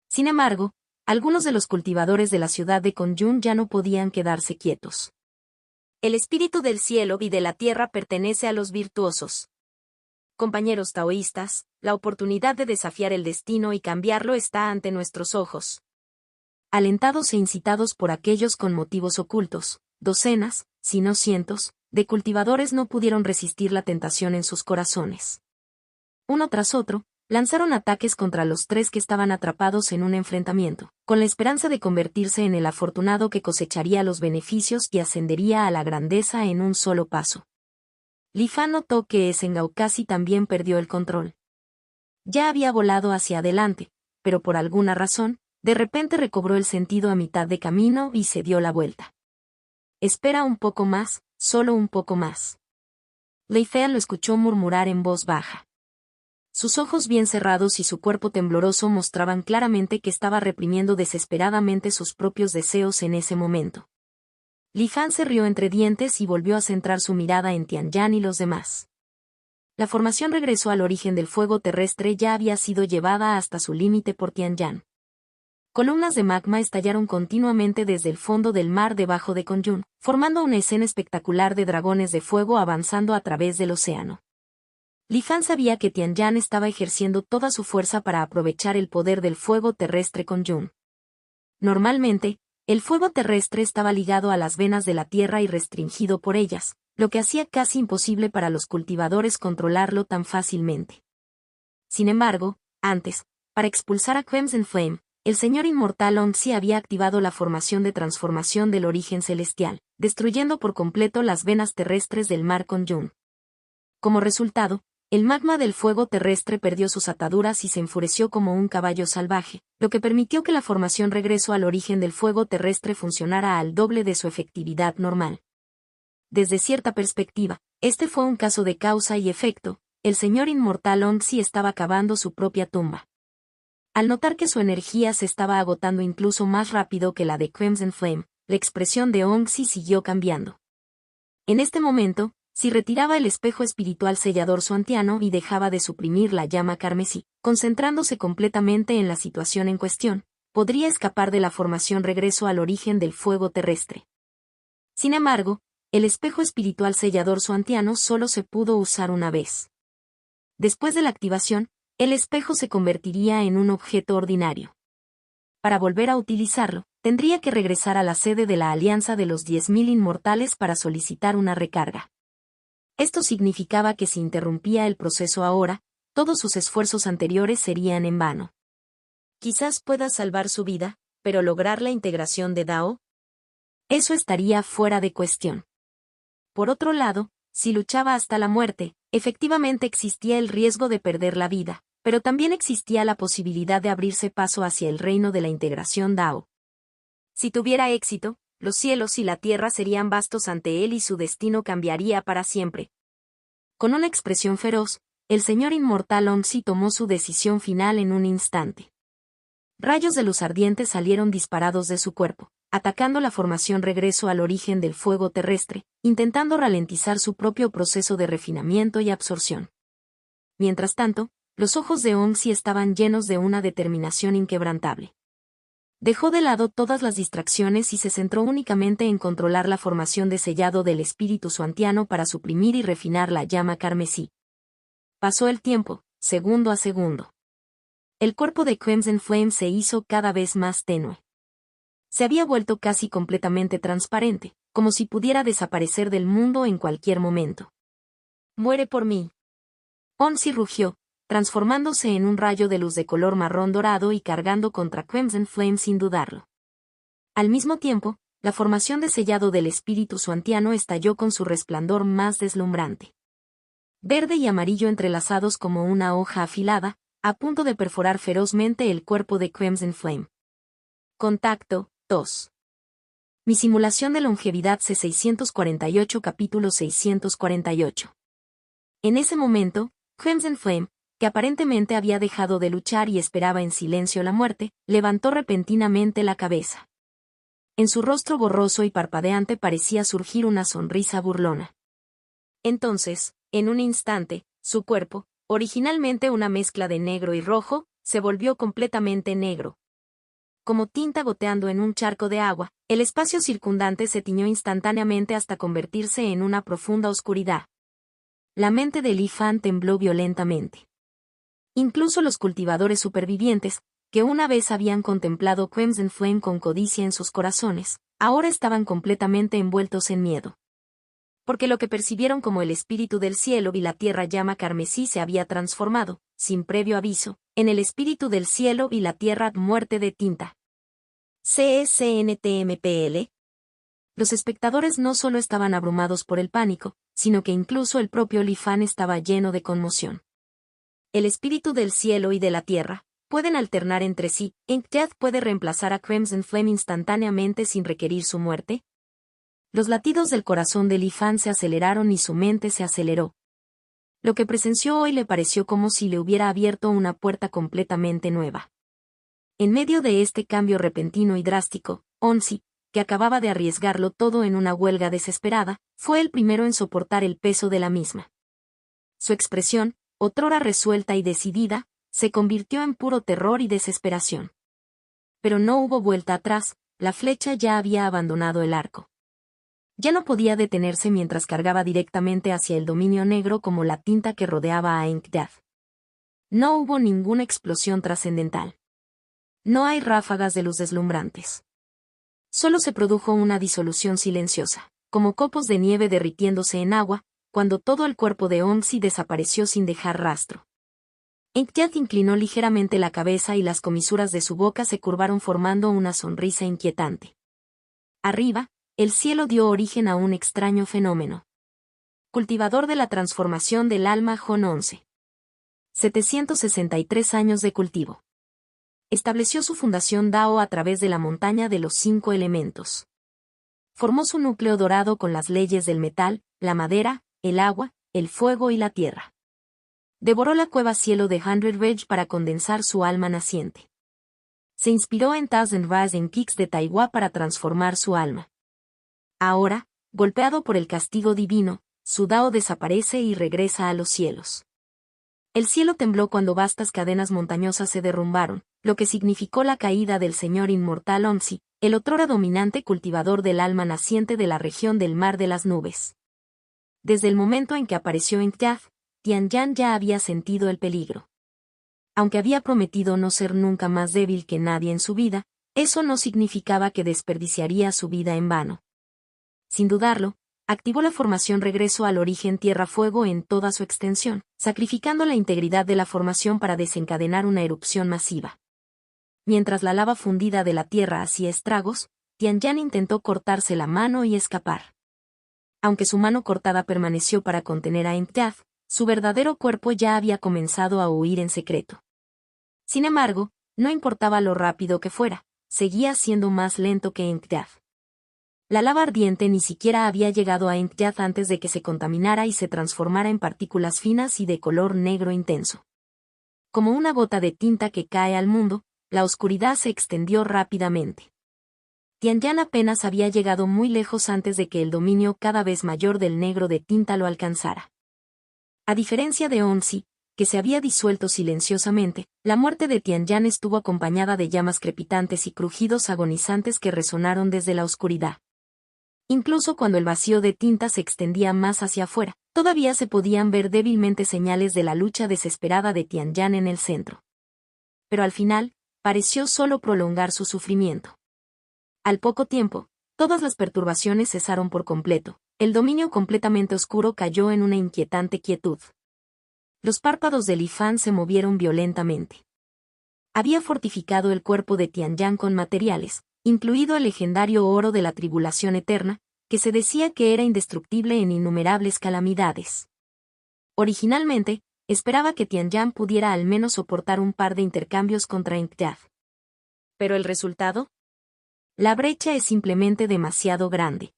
Sin embargo, algunos de los cultivadores de la ciudad de Kongyun ya no podían quedarse quietos. El espíritu del cielo y de la tierra pertenece a los virtuosos. Compañeros taoístas, la oportunidad de desafiar el destino y cambiarlo está ante nuestros ojos. Alentados e incitados por aquellos con motivos ocultos, docenas, si no cientos, de cultivadores no pudieron resistir la tentación en sus corazones. Uno tras otro, lanzaron ataques contra los 3 que estaban atrapados en un enfrentamiento, con la esperanza de convertirse en el afortunado que cosecharía los beneficios y ascendería a la grandeza en un solo paso. Li Fan notó que Esengao-Casi también perdió el control. Ya había volado hacia adelante, pero por alguna razón, de repente recobró el sentido a mitad de camino y se dio la vuelta. Espera un poco más, solo un poco más. Lei Fei lo escuchó murmurar en voz baja. Sus ojos bien cerrados y su cuerpo tembloroso mostraban claramente que estaba reprimiendo desesperadamente sus propios deseos en ese momento. Li Fan se rió entre dientes y volvió a centrar su mirada en Tianyan y los demás. La formación regresó al origen del fuego terrestre ya había sido llevada hasta su límite por Tianyan. Columnas de magma estallaron continuamente desde el fondo del mar debajo de Kongyun, formando una escena espectacular de dragones de fuego avanzando a través del océano. Li Fan sabía que Tianyan estaba ejerciendo toda su fuerza para aprovechar el poder del fuego terrestre Kongyun. Normalmente, el fuego terrestre estaba ligado a las venas de la tierra y restringido por ellas, lo que hacía casi imposible para los cultivadores controlarlo tan fácilmente. Sin embargo, antes, para expulsar a Crimson Flame, el señor inmortal Onxi había activado la formación de transformación del origen celestial, destruyendo por completo las venas terrestres del mar Kongyun. Como resultado, el magma del fuego terrestre perdió sus ataduras y se enfureció como un caballo salvaje, lo que permitió que la formación regreso al origen del fuego terrestre funcionara al doble de su efectividad normal. Desde cierta perspectiva, Este fue un caso de causa y efecto. El señor inmortal Onxi estaba cavando su propia tumba. Al notar que su energía se estaba agotando incluso más rápido que la de Crimson Flame, la expresión de Onxi siguió cambiando. En este momento, si retiraba el espejo espiritual sellador suantiano y dejaba de suprimir la llama carmesí, concentrándose completamente en la situación en cuestión, podría escapar de la formación regreso al origen del fuego terrestre. Sin embargo, el espejo espiritual sellador suantiano solo se pudo usar una vez. Después de la activación, el espejo se convertiría en un objeto ordinario. Para volver a utilizarlo, tendría que regresar a la sede de la Alianza de los 10.000 Inmortales para solicitar una recarga. Esto significaba que si interrumpía el proceso ahora, todos sus esfuerzos anteriores serían en vano. Quizás pueda salvar su vida, pero lograr la integración de Dao, eso estaría fuera de cuestión. Por otro lado, si luchaba hasta la muerte, efectivamente existía el riesgo de perder la vida, pero también existía la posibilidad de abrirse paso hacia el reino de la integración Dao. Si tuviera éxito, los cielos y la tierra serían vastos ante él y su destino cambiaría para siempre. Con una expresión feroz, el señor inmortal Onxi tomó su decisión final en un instante. Rayos de luz ardiente salieron disparados de su cuerpo, atacando la formación regreso al origen del fuego terrestre, intentando ralentizar su propio proceso de refinamiento y absorción. Mientras tanto, los ojos de Onxi estaban llenos de una determinación inquebrantable. Dejó de lado todas las distracciones y se centró únicamente en controlar la formación de sellado del espíritu suantiano para suprimir y refinar la llama carmesí. Pasó el tiempo, segundo a segundo. El cuerpo de Crimson Flame se hizo cada vez más tenue. Se había vuelto casi completamente transparente, como si pudiera desaparecer del mundo en cualquier momento. «Muere por mí». Onxi rugió, transformándose en un rayo de luz de color marrón dorado y cargando contra Crimson Flame sin dudarlo. Al mismo tiempo, la formación de sellado del espíritu suantiano estalló con su resplandor más deslumbrante. Verde y amarillo entrelazados como una hoja afilada, a punto de perforar ferozmente el cuerpo de Crimson Flame. Contacto, 2. Mi simulación de longevidad C648 capítulo 648. En ese momento, Crimson Flame, que aparentemente había dejado de luchar y esperaba en silencio la muerte, levantó repentinamente la cabeza. En su rostro borroso y parpadeante parecía surgir una sonrisa burlona. Entonces, en un instante, su cuerpo, originalmente una mezcla de negro y rojo, se volvió completamente negro. Como tinta goteando en un charco de agua, el espacio circundante se tiñó instantáneamente hasta convertirse en una profunda oscuridad. La mente de Li Fan tembló violentamente. Incluso los cultivadores supervivientes, que una vez habían contemplado Crimson Flame con codicia en sus corazones, ahora estaban completamente envueltos en miedo. Porque lo que percibieron como el espíritu del cielo y la tierra llama carmesí se había transformado, sin previo aviso, en el espíritu del cielo y la tierra muerte de tinta. CSNTMPL. Los espectadores no solo estaban abrumados por el pánico, sino que incluso el propio Li Fan estaba lleno de conmoción. El espíritu del cielo y de la tierra pueden alternar entre sí. ¿Inkdeath puede reemplazar a Crimson Flame instantáneamente sin requerir su muerte? Los latidos del corazón de Li Fan se aceleraron y su mente se aceleró. Lo que presenció hoy le pareció como si le hubiera abierto una puerta completamente nueva. En medio de este cambio repentino y drástico, Onxi, que acababa de arriesgarlo todo en una huelga desesperada, fue el primero en soportar el peso de la misma. Su expresión, otrora resuelta y decidida, se convirtió en puro terror y desesperación. Pero no hubo vuelta atrás, la flecha ya había abandonado el arco. Ya no podía detenerse mientras cargaba directamente hacia el dominio negro como la tinta que rodeaba a Inkdeath. No hubo ninguna explosión trascendental. No hay ráfagas de luz deslumbrantes. Solo se produjo una disolución silenciosa, como copos de nieve derritiéndose en agua, cuando todo el cuerpo de Onxi desapareció sin dejar rastro. Inkdeath inclinó ligeramente la cabeza y las comisuras de su boca se curvaron formando una sonrisa inquietante. Arriba, el cielo dio origen a un extraño fenómeno. Cultivador de la transformación del alma Jon 11. 763 años de cultivo. Estableció su fundación Dao a través de la montaña de los 5 elementos. Formó su núcleo dorado con las leyes del metal, la madera, el agua, el fuego y la tierra. Devoró la cueva cielo de Hundred Ridge para condensar su alma naciente. Se inspiró en Thousand Rising Kicks de Taiwán para transformar su alma. Ahora, golpeado por el castigo divino, su Dao desaparece y regresa a los cielos. El cielo tembló cuando vastas cadenas montañosas se derrumbaron, lo que significó la caída del señor inmortal Onzi, el otrora dominante cultivador del alma naciente de la región del Mar de las Nubes. Desde el momento en que apareció Enkiad, Tianyan ya había sentido el peligro. Aunque había prometido no ser nunca más débil que nadie en su vida, eso no significaba que desperdiciaría su vida en vano. Sin dudarlo, activó la formación Regreso al Origen Tierra-Fuego en toda su extensión, sacrificando la integridad de la formación para desencadenar una erupción masiva. Mientras la lava fundida de la Tierra hacía estragos, Tianyan intentó cortarse la mano y escapar. Aunque su mano cortada permaneció para contener a Enkiad, su verdadero cuerpo ya había comenzado a huir en secreto. Sin embargo, no importaba lo rápido que fuera, seguía siendo más lento que Enkiad. La lava ardiente ni siquiera había llegado a Enkiad antes de que se contaminara y se transformara en partículas finas y de color negro intenso. Como una gota de tinta que cae al mundo, la oscuridad se extendió rápidamente. Tianyan apenas había llegado muy lejos antes de que el dominio cada vez mayor del negro de tinta lo alcanzara. A diferencia de Onzi, que se había disuelto silenciosamente, la muerte de Tianyan estuvo acompañada de llamas crepitantes y crujidos agonizantes que resonaron desde la oscuridad. Incluso cuando el vacío de tinta se extendía más hacia afuera, todavía se podían ver débilmente señales de la lucha desesperada de Tianyan en el centro. Pero al final, pareció solo prolongar su sufrimiento. Al poco tiempo, todas las perturbaciones cesaron por completo, el dominio completamente oscuro cayó en una inquietante quietud. Los párpados de Li Fan se movieron violentamente. Había fortificado el cuerpo de Tianyan con materiales, incluido el legendario oro de la tribulación eterna, que se decía que era indestructible en innumerables calamidades. Originalmente, esperaba que Tianyan pudiera al menos soportar un par de intercambios contra Enkiad. ¿Pero el resultado? La brecha es simplemente demasiado grande.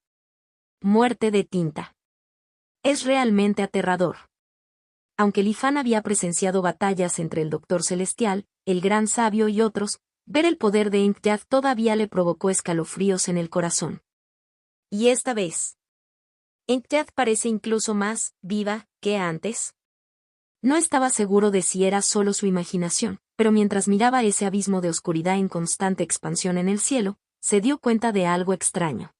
Muerte de tinta. Es realmente aterrador. Aunque Li Fan había presenciado batallas entre el Doctor Celestial, el Gran Sabio y otros, ver el poder de Enkiad todavía le provocó escalofríos en el corazón. Y esta vez, Enkiad parece incluso más viva que antes. No estaba seguro de si era solo su imaginación, pero mientras miraba ese abismo de oscuridad en constante expansión en el cielo, se dio cuenta de algo extraño.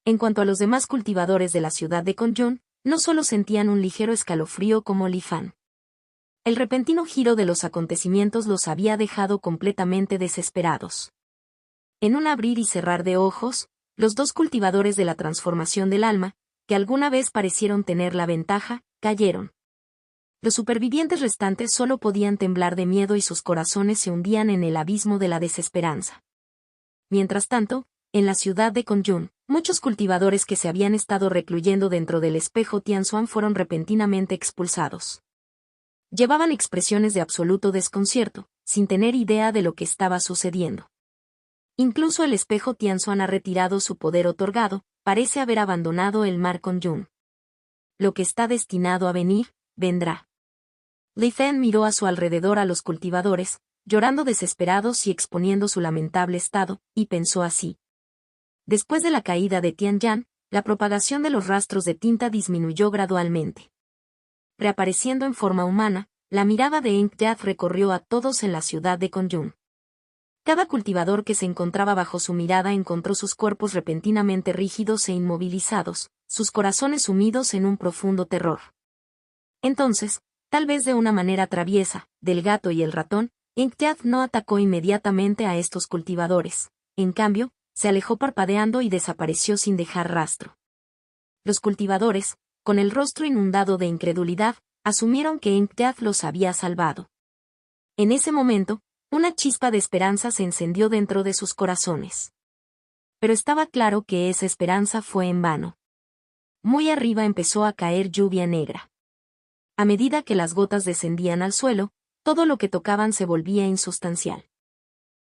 En cuanto a los demás cultivadores de la ciudad de Kongyun, no solo sentían un ligero escalofrío como Li Fan. El repentino giro de los acontecimientos los había dejado completamente desesperados. En un abrir y cerrar de ojos, los dos cultivadores de la transformación del alma, que alguna vez parecieron tener la ventaja, cayeron. Los supervivientes restantes solo podían temblar de miedo y sus corazones se hundían en el abismo de la desesperanza. Mientras tanto, en la ciudad de Kongyun, muchos cultivadores que se habían estado recluyendo dentro del espejo Tianzuan fueron repentinamente expulsados. Llevaban expresiones de absoluto desconcierto, sin tener idea de lo que estaba sucediendo. Incluso el espejo Tianzuan ha retirado su poder otorgado, parece haber abandonado el mar Kongyun. Lo que está destinado a venir, vendrá. Li Fan miró a su alrededor a los cultivadores, llorando desesperados y exponiendo su lamentable estado, y pensó así. Después de la caída de Tianyan, la propagación de los rastros de tinta disminuyó gradualmente. Reapareciendo en forma humana, la mirada de Enkiad recorrió a todos en la ciudad de Kongyun. Cada cultivador que se encontraba bajo su mirada encontró sus cuerpos repentinamente rígidos e inmovilizados, sus corazones sumidos en un profundo terror. Entonces, tal vez de una manera traviesa, del gato y el ratón, Enkiad no atacó inmediatamente a estos cultivadores. En cambio, se alejó parpadeando y desapareció sin dejar rastro. Los cultivadores, con el rostro inundado de incredulidad, asumieron que Enkiad los había salvado. En ese momento, una chispa de esperanza se encendió dentro de sus corazones. Pero estaba claro que esa esperanza fue en vano. Muy arriba empezó a caer lluvia negra. A medida que las gotas descendían al suelo, todo lo que tocaban se volvía insustancial.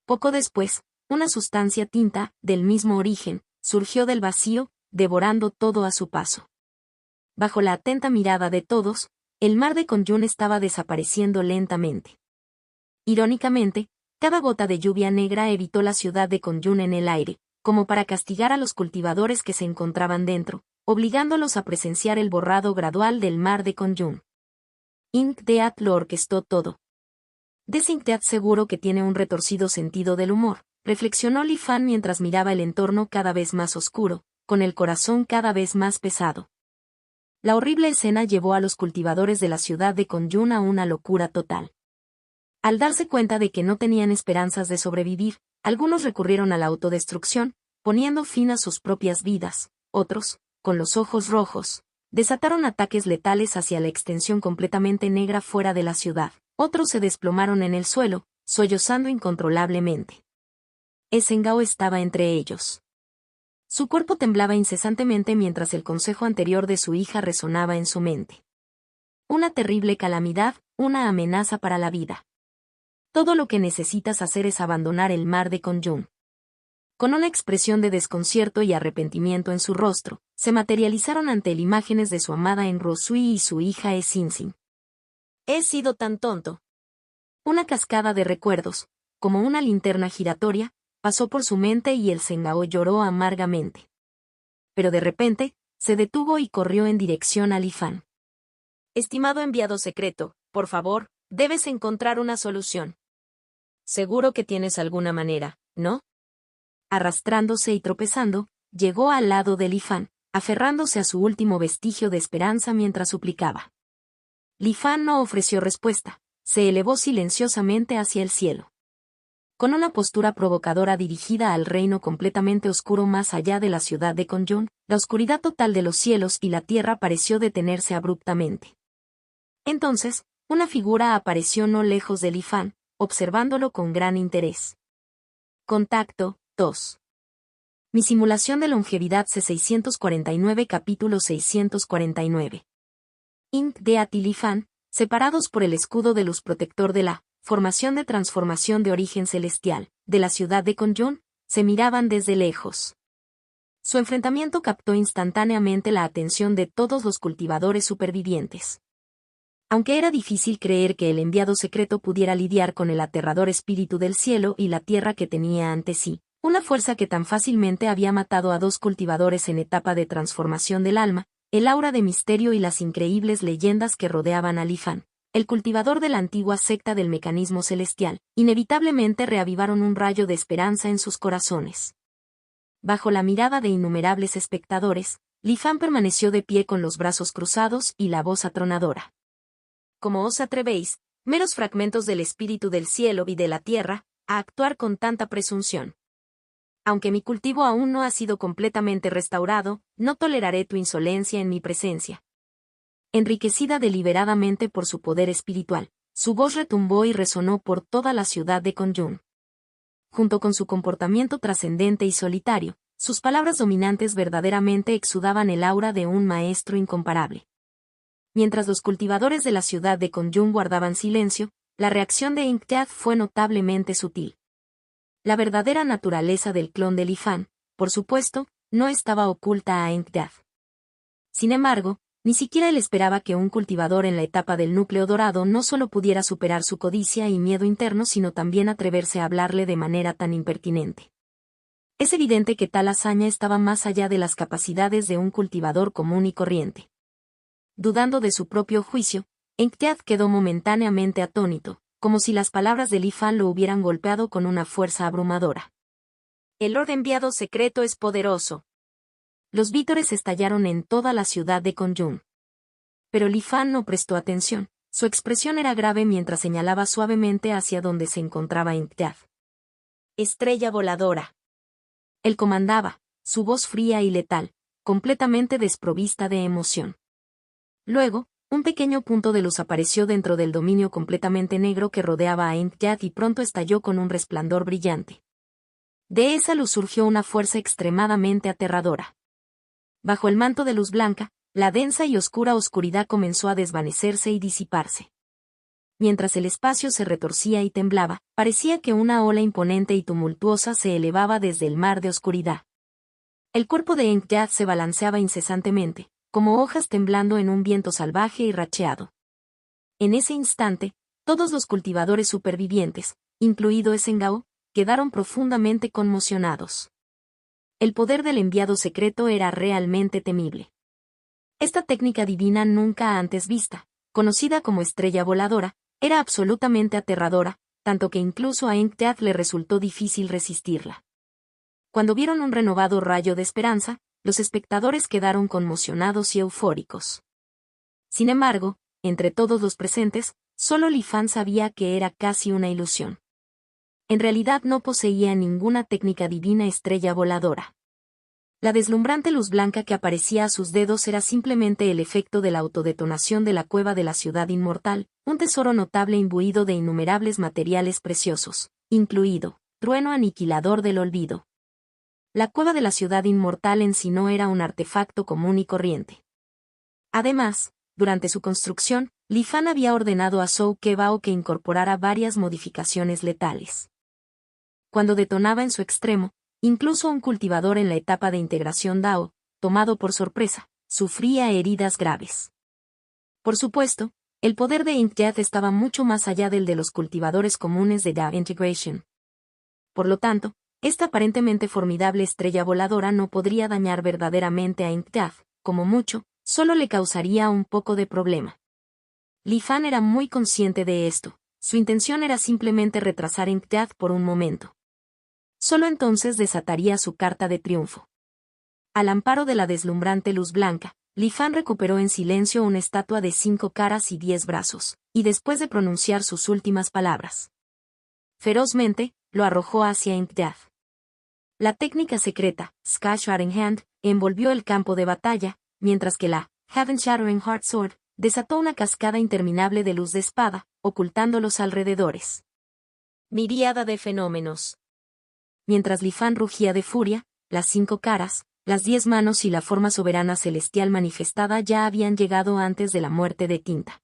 Poco después, una sustancia tinta, del mismo origen, surgió del vacío, devorando todo a su paso. Bajo la atenta mirada de todos, el mar de Konyun estaba desapareciendo lentamente. Irónicamente, cada gota de lluvia negra evitó la ciudad de Konyun en el aire, como para castigar a los cultivadores que se encontraban dentro, obligándolos a presenciar el borrado gradual del mar de Konyun. Inkdeat lo orquestó todo. Desinkdeat seguro que tiene un retorcido sentido del humor, reflexionó Li Fan mientras miraba el entorno cada vez más oscuro, con el corazón cada vez más pesado. La horrible escena llevó a los cultivadores de la ciudad de Konyun a una locura total. Al darse cuenta de que no tenían esperanzas de sobrevivir, algunos recurrieron a la autodestrucción, poniendo fin a sus propias vidas. Otros, con los ojos rojos, desataron ataques letales hacia la extensión completamente negra fuera de la ciudad. Otros se desplomaron en el suelo, sollozando incontrolablemente. Esengao estaba entre ellos. Su cuerpo temblaba incesantemente mientras el consejo anterior de su hija resonaba en su mente. Una terrible calamidad, una amenaza para la vida. Todo lo que necesitas hacer es abandonar el mar de Konyun. Con una expresión de desconcierto y arrepentimiento en su rostro, se materializaron ante él imágenes de su amada Enrosui y su hija Esinsin. He sido tan tonto. Una cascada de recuerdos, como una linterna giratoria, pasó por su mente y el Sengao lloró amargamente. Pero de repente, se detuvo y corrió en dirección a Li Fan. Estimado enviado secreto, por favor, debes encontrar una solución. Seguro que tienes alguna manera, ¿no? Arrastrándose y tropezando, llegó al lado de Li Fan, aferrándose a su último vestigio de esperanza mientras suplicaba. Li Fan no ofreció respuesta, se elevó silenciosamente hacia el cielo. Con una postura provocadora dirigida al reino completamente oscuro más allá de la ciudad de Konyun, la oscuridad total de los cielos y la tierra pareció detenerse abruptamente. Entonces, una figura apareció no lejos de Li Fan, observándolo con gran interés. Contacto 2. Mi simulación de longevidad C649 capítulo 649. Inkdeat y Li Fan, separados por el escudo de luz protector de la formación de transformación de origen celestial, de la ciudad de Konyun, se miraban desde lejos. Su enfrentamiento captó instantáneamente la atención de todos los cultivadores supervivientes. Aunque era difícil creer que el enviado secreto pudiera lidiar con el aterrador espíritu del cielo y la tierra que tenía ante sí, una fuerza que tan fácilmente había matado a dos cultivadores en etapa de transformación del alma, el aura de misterio y las increíbles leyendas que rodeaban a Li Fan, el cultivador de la antigua secta del mecanismo celestial, inevitablemente reavivaron un rayo de esperanza en sus corazones. Bajo la mirada de innumerables espectadores, Li Fan permaneció de pie con los brazos cruzados y la voz atronadora. ¿Cómo os atrevéis, meros fragmentos del espíritu del cielo y de la tierra, a actuar con tanta presunción? Aunque mi cultivo aún no ha sido completamente restaurado, no toleraré tu insolencia en mi presencia. Enriquecida deliberadamente por su poder espiritual, su voz retumbó y resonó por toda la ciudad de Konyun. Junto con su comportamiento trascendente y solitario, sus palabras dominantes verdaderamente exudaban el aura de un maestro incomparable. Mientras los cultivadores de la ciudad de Konyun guardaban silencio, la reacción de Inkdeat fue notablemente sutil. La verdadera naturaleza del clon de Li Fan, por supuesto, no estaba oculta a Inkdeat. Sin embargo, ni siquiera él esperaba que un cultivador en la etapa del núcleo dorado no solo pudiera superar su codicia y miedo interno sino también atreverse a hablarle de manera tan impertinente. Es evidente que tal hazaña estaba más allá de las capacidades de un cultivador común y corriente. Dudando de su propio juicio, Inkdeat quedó momentáneamente atónito, como si las palabras de Li Fan lo hubieran golpeado con una fuerza abrumadora. El Lord enviado secreto es poderoso. Los vítores estallaron en toda la ciudad de Konyun. Pero Li Fan no prestó atención, su expresión era grave mientras señalaba suavemente hacia donde se encontraba Inkdeat. Estrella voladora. Él comandaba, su voz fría y letal, completamente desprovista de emoción. Luego, un pequeño punto de luz apareció dentro del dominio completamente negro que rodeaba a Inkdeat y pronto estalló con un resplandor brillante. De esa luz surgió una fuerza extremadamente aterradora. Bajo el manto de luz blanca, la densa y oscura oscuridad comenzó a desvanecerse y disiparse. Mientras el espacio se retorcía y temblaba, parecía que una ola imponente y tumultuosa se elevaba desde el mar de oscuridad. El cuerpo de Inkdeat se balanceaba incesantemente, como hojas temblando en un viento salvaje y racheado. En ese instante, todos los cultivadores supervivientes, incluido Esengao, quedaron profundamente conmocionados. El poder del enviado secreto era realmente temible. Esta técnica divina nunca antes vista, conocida como estrella voladora, era absolutamente aterradora, tanto que incluso a Inkteath le resultó difícil resistirla. Cuando vieron un renovado rayo de esperanza, los espectadores quedaron conmocionados y eufóricos. Sin embargo, entre todos los presentes, solo Li Fan sabía que era casi una ilusión. En realidad no poseía ninguna técnica divina estrella voladora. La deslumbrante luz blanca que aparecía a sus dedos era simplemente el efecto de la autodetonación de la cueva de la ciudad inmortal, un tesoro notable imbuido de innumerables materiales preciosos, incluido, trueno aniquilador del olvido. La cueva de la ciudad inmortal en sí no era un artefacto común y corriente. Además, durante su construcción, Li Fan había ordenado a Zhou Kebao que incorporara varias modificaciones letales. Cuando detonaba en su extremo, incluso un cultivador en la etapa de integración Dao, tomado por sorpresa, sufría heridas graves. Por supuesto, el poder de Inkteath estaba mucho más allá del de los cultivadores comunes de Dao Integration. Por lo tanto, esta aparentemente formidable estrella voladora no podría dañar verdaderamente a Inkteath, como mucho, solo le causaría un poco de problema. Li Fan era muy consciente de esto, su intención era simplemente retrasar Inkteath por un momento. Solo entonces desataría su carta de triunfo. Al amparo de la deslumbrante luz blanca, Li Fan recuperó en silencio una estatua de 5 caras y 10 brazos, y después de pronunciar sus últimas palabras, ferozmente, lo arrojó hacia Inkteath. La técnica secreta, Sky Shattering Hand, envolvió el campo de batalla, mientras que la Heaven Shattering Heart Sword desató una cascada interminable de luz de espada, ocultando los alrededores. Miríada de fenómenos. Mientras Li Fan rugía de furia, las 5 caras, las 10 manos y la forma soberana celestial manifestada ya habían llegado antes de la muerte de Tinta.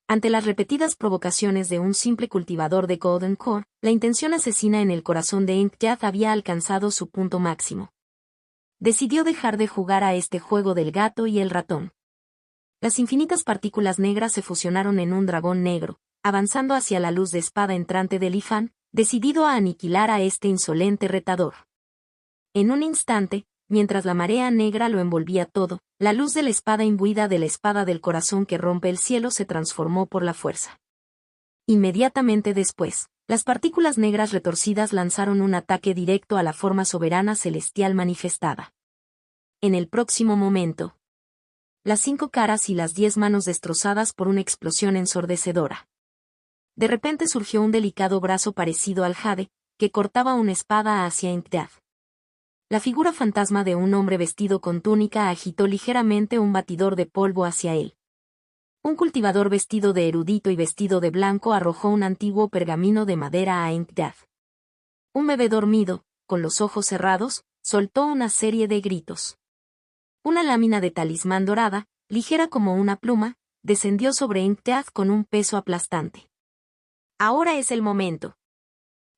Ante las repetidas provocaciones de un simple cultivador de Golden Core, la intención asesina en el corazón de Inkteath había alcanzado su punto máximo. Decidió dejar de jugar a este juego del gato y el ratón. Las infinitas partículas negras se fusionaron en un dragón negro, avanzando hacia la luz de espada entrante de Li Fan, decidido a aniquilar a este insolente retador. En un instante, mientras la marea negra lo envolvía todo, la luz de la espada imbuida de la espada del corazón que rompe el cielo se transformó por la fuerza. Inmediatamente después, las partículas negras retorcidas lanzaron un ataque directo a la forma soberana celestial manifestada. En el próximo momento, las 5 caras y las 10 manos destrozadas por una explosión ensordecedora. De repente surgió un delicado brazo parecido al jade, que cortaba una espada hacia Inkteath. La figura fantasma de un hombre vestido con túnica agitó ligeramente un batidor de polvo hacia él. Un cultivador vestido de erudito y vestido de blanco arrojó un antiguo pergamino de madera a Inkteath. Un bebé dormido, con los ojos cerrados, soltó una serie de gritos. Una lámina de talismán dorada, ligera como una pluma, descendió sobre Inkteath con un peso aplastante. Ahora es el momento.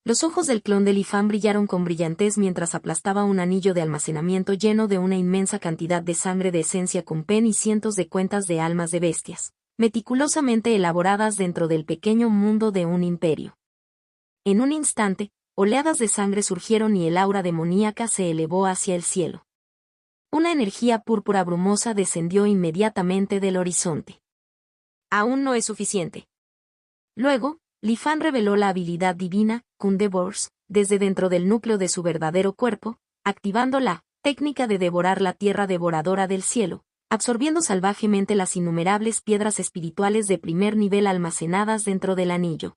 Los ojos del clon de Li Fan brillaron con brillantez mientras aplastaba un anillo de almacenamiento lleno de una inmensa cantidad de sangre de esencia Kumpen y cientos de cuentas de almas de bestias, meticulosamente elaboradas dentro del pequeño mundo de un imperio. En un instante, oleadas de sangre surgieron y el aura demoníaca se elevó hacia el cielo. Una energía púrpura brumosa descendió inmediatamente del horizonte. Aún no es suficiente. Luego, Li Fan reveló la habilidad divina, Kundevors, desde dentro del núcleo de su verdadero cuerpo, activando la técnica de devorar la tierra devoradora del cielo, absorbiendo salvajemente las innumerables piedras espirituales de primer nivel almacenadas dentro del anillo.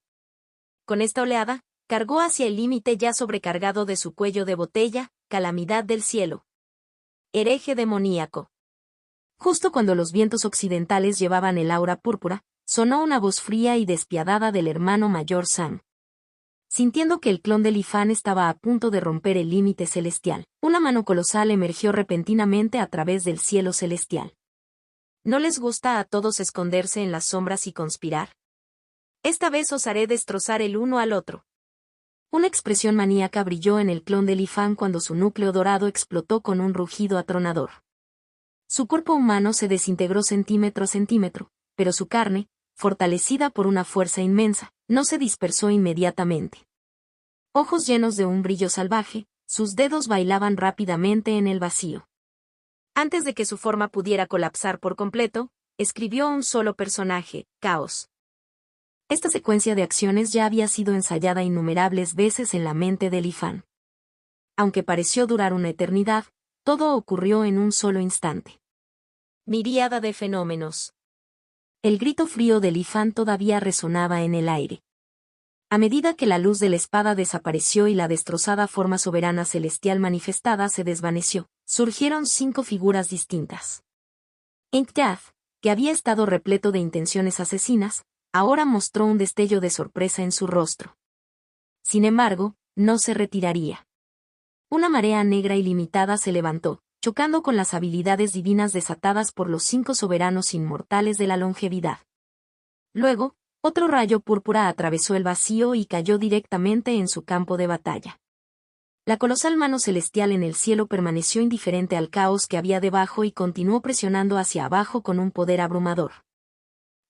Con esta oleada, cargó hacia el límite ya sobrecargado de su cuello de botella, calamidad del cielo. Hereje demoníaco. Justo cuando los vientos occidentales llevaban el aura púrpura, sonó una voz fría y despiadada del hermano mayor Sam. Sintiendo que el clon de Li Fan estaba a punto de romper el límite celestial, una mano colosal emergió repentinamente a través del cielo celestial. ¿No les gusta a todos esconderse en las sombras y conspirar? Esta vez os haré destrozar el uno al otro. Una expresión maníaca brilló en el clon de Li Fan cuando su núcleo dorado explotó con un rugido atronador. Su cuerpo humano se desintegró centímetro a centímetro, pero su carne, fortalecida por una fuerza inmensa, no se dispersó inmediatamente. Ojos llenos de un brillo salvaje, sus dedos bailaban rápidamente en el vacío. Antes de que su forma pudiera colapsar por completo, escribió un solo personaje, Caos. Esta secuencia de acciones ya había sido ensayada innumerables veces en la mente de Lifan. Aunque pareció durar una eternidad, todo ocurrió en un solo instante. Miríada de fenómenos. El grito frío de Lifan todavía resonaba en el aire. A medida que la luz de la espada desapareció y la destrozada forma soberana celestial manifestada se desvaneció, surgieron 5 figuras distintas. Inkjaf, que había estado repleto de intenciones asesinas, ahora mostró un destello de sorpresa en su rostro. Sin embargo, no se retiraría. Una marea negra ilimitada se levantó, chocando con las habilidades divinas desatadas por los 5 soberanos inmortales de la longevidad. Luego, otro rayo púrpura atravesó el vacío y cayó directamente en su campo de batalla. La colosal mano celestial en el cielo permaneció indiferente al caos que había debajo y continuó presionando hacia abajo con un poder abrumador.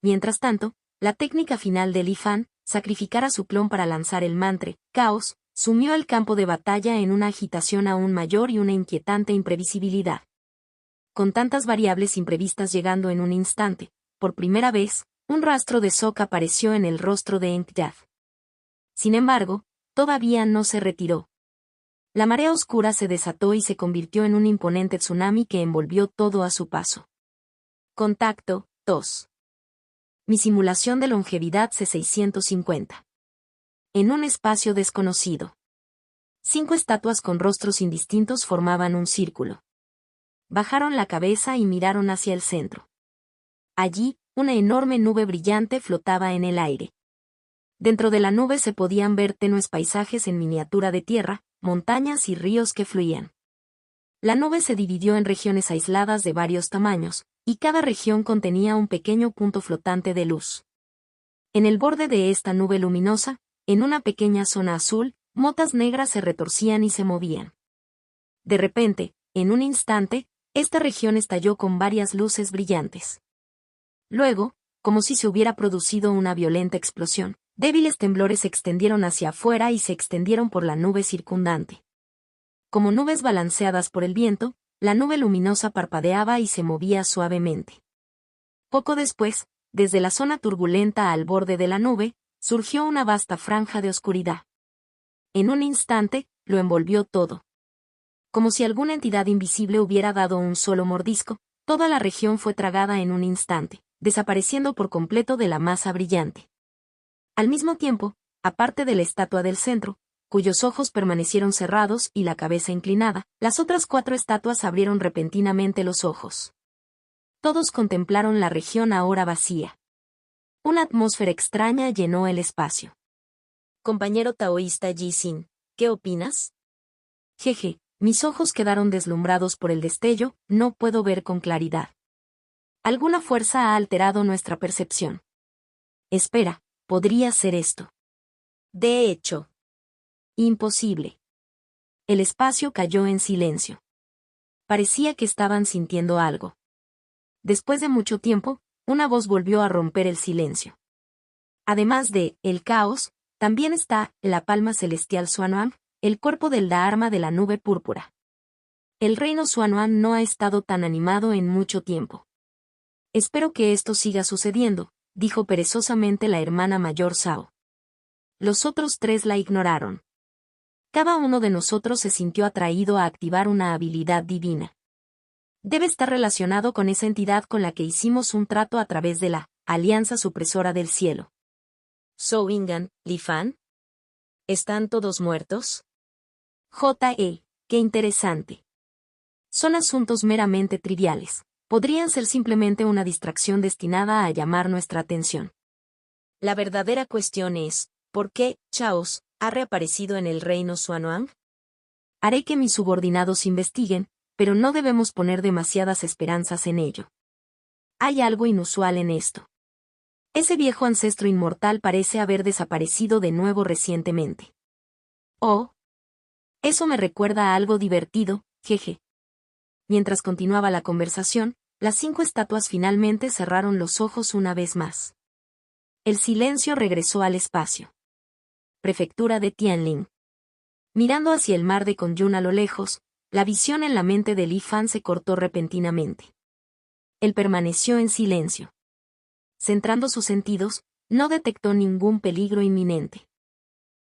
Mientras tanto, la técnica final de Lifan, sacrificar a su clon para lanzar el mantre, Caos, sumió el campo de batalla en una agitación aún mayor y una inquietante imprevisibilidad. Con tantas variables imprevistas llegando en un instante, por primera vez, un rastro de shock apareció en el rostro de Inkjaf. Sin embargo, todavía no se retiró. La marea oscura se desató y se convirtió en un imponente tsunami que envolvió todo a su paso. Contacto, tos. Mi simulación de longevidad C650. En un espacio desconocido. 5 estatuas con rostros indistintos formaban un círculo. Bajaron la cabeza y miraron hacia el centro. Allí, una enorme nube brillante flotaba en el aire. Dentro de la nube se podían ver tenues paisajes en miniatura de tierra, montañas y ríos que fluían. La nube se dividió en regiones aisladas de varios tamaños, y cada región contenía un pequeño punto flotante de luz. En el borde de esta nube luminosa, en una pequeña zona azul, motas negras se retorcían y se movían. De repente, en un instante, esta región estalló con varias luces brillantes. Luego, como si se hubiera producido una violenta explosión, débiles temblores se extendieron hacia afuera y se extendieron por la nube circundante. Como nubes balanceadas por el viento, la nube luminosa parpadeaba y se movía suavemente. Poco después, desde la zona turbulenta al borde de la nube, surgió una vasta franja de oscuridad. En un instante, lo envolvió todo. Como si alguna entidad invisible hubiera dado un solo mordisco, toda la región fue tragada en un instante, desapareciendo por completo de la masa brillante. Al mismo tiempo, aparte de la estatua del centro, cuyos ojos permanecieron cerrados y la cabeza inclinada, las otras 4 estatuas abrieron repentinamente los ojos. Todos contemplaron la región ahora vacía. Una atmósfera extraña llenó el espacio. Compañero taoísta Ji-Sin, ¿qué opinas? Jeje, mis ojos quedaron deslumbrados por el destello, no puedo ver con claridad. Alguna fuerza ha alterado nuestra percepción. Espera, podría ser esto. De hecho. Imposible. El espacio cayó en silencio. Parecía que estaban sintiendo algo. Después de mucho tiempo, una voz volvió a romper el silencio. Además de el caos, también está la palma celestial Xuanhuang, el cuerpo del Dharma de la nube púrpura. El reino Xuanhuang no ha estado tan animado en mucho tiempo. Espero que esto siga sucediendo, dijo perezosamente la hermana mayor Sao. Los otros 3 la ignoraron. Cada uno de nosotros se sintió atraído a activar una habilidad divina. Debe estar relacionado con esa entidad con la que hicimos un trato a través de la Alianza Supresora del Cielo. Zhou Yingan, Lifan. ¿Están todos muertos? Qué interesante. Son asuntos meramente triviales. Podrían ser simplemente una distracción destinada a llamar nuestra atención. La verdadera cuestión es, ¿por qué Chaos ha reaparecido en el reino Xuanhuang? Haré que mis subordinados investiguen, pero no debemos poner demasiadas esperanzas en ello. Hay algo inusual en esto. Ese viejo ancestro inmortal parece haber desaparecido de nuevo recientemente. Oh. Eso me recuerda a algo divertido, jeje. Mientras continuaba la conversación, las 5 estatuas finalmente cerraron los ojos una vez más. El silencio regresó al espacio. Prefectura de Tianling. Mirando hacia el mar de Congyun a lo lejos, la visión en la mente de Li Fan se cortó repentinamente. Él permaneció en silencio. Centrando sus sentidos, no detectó ningún peligro inminente.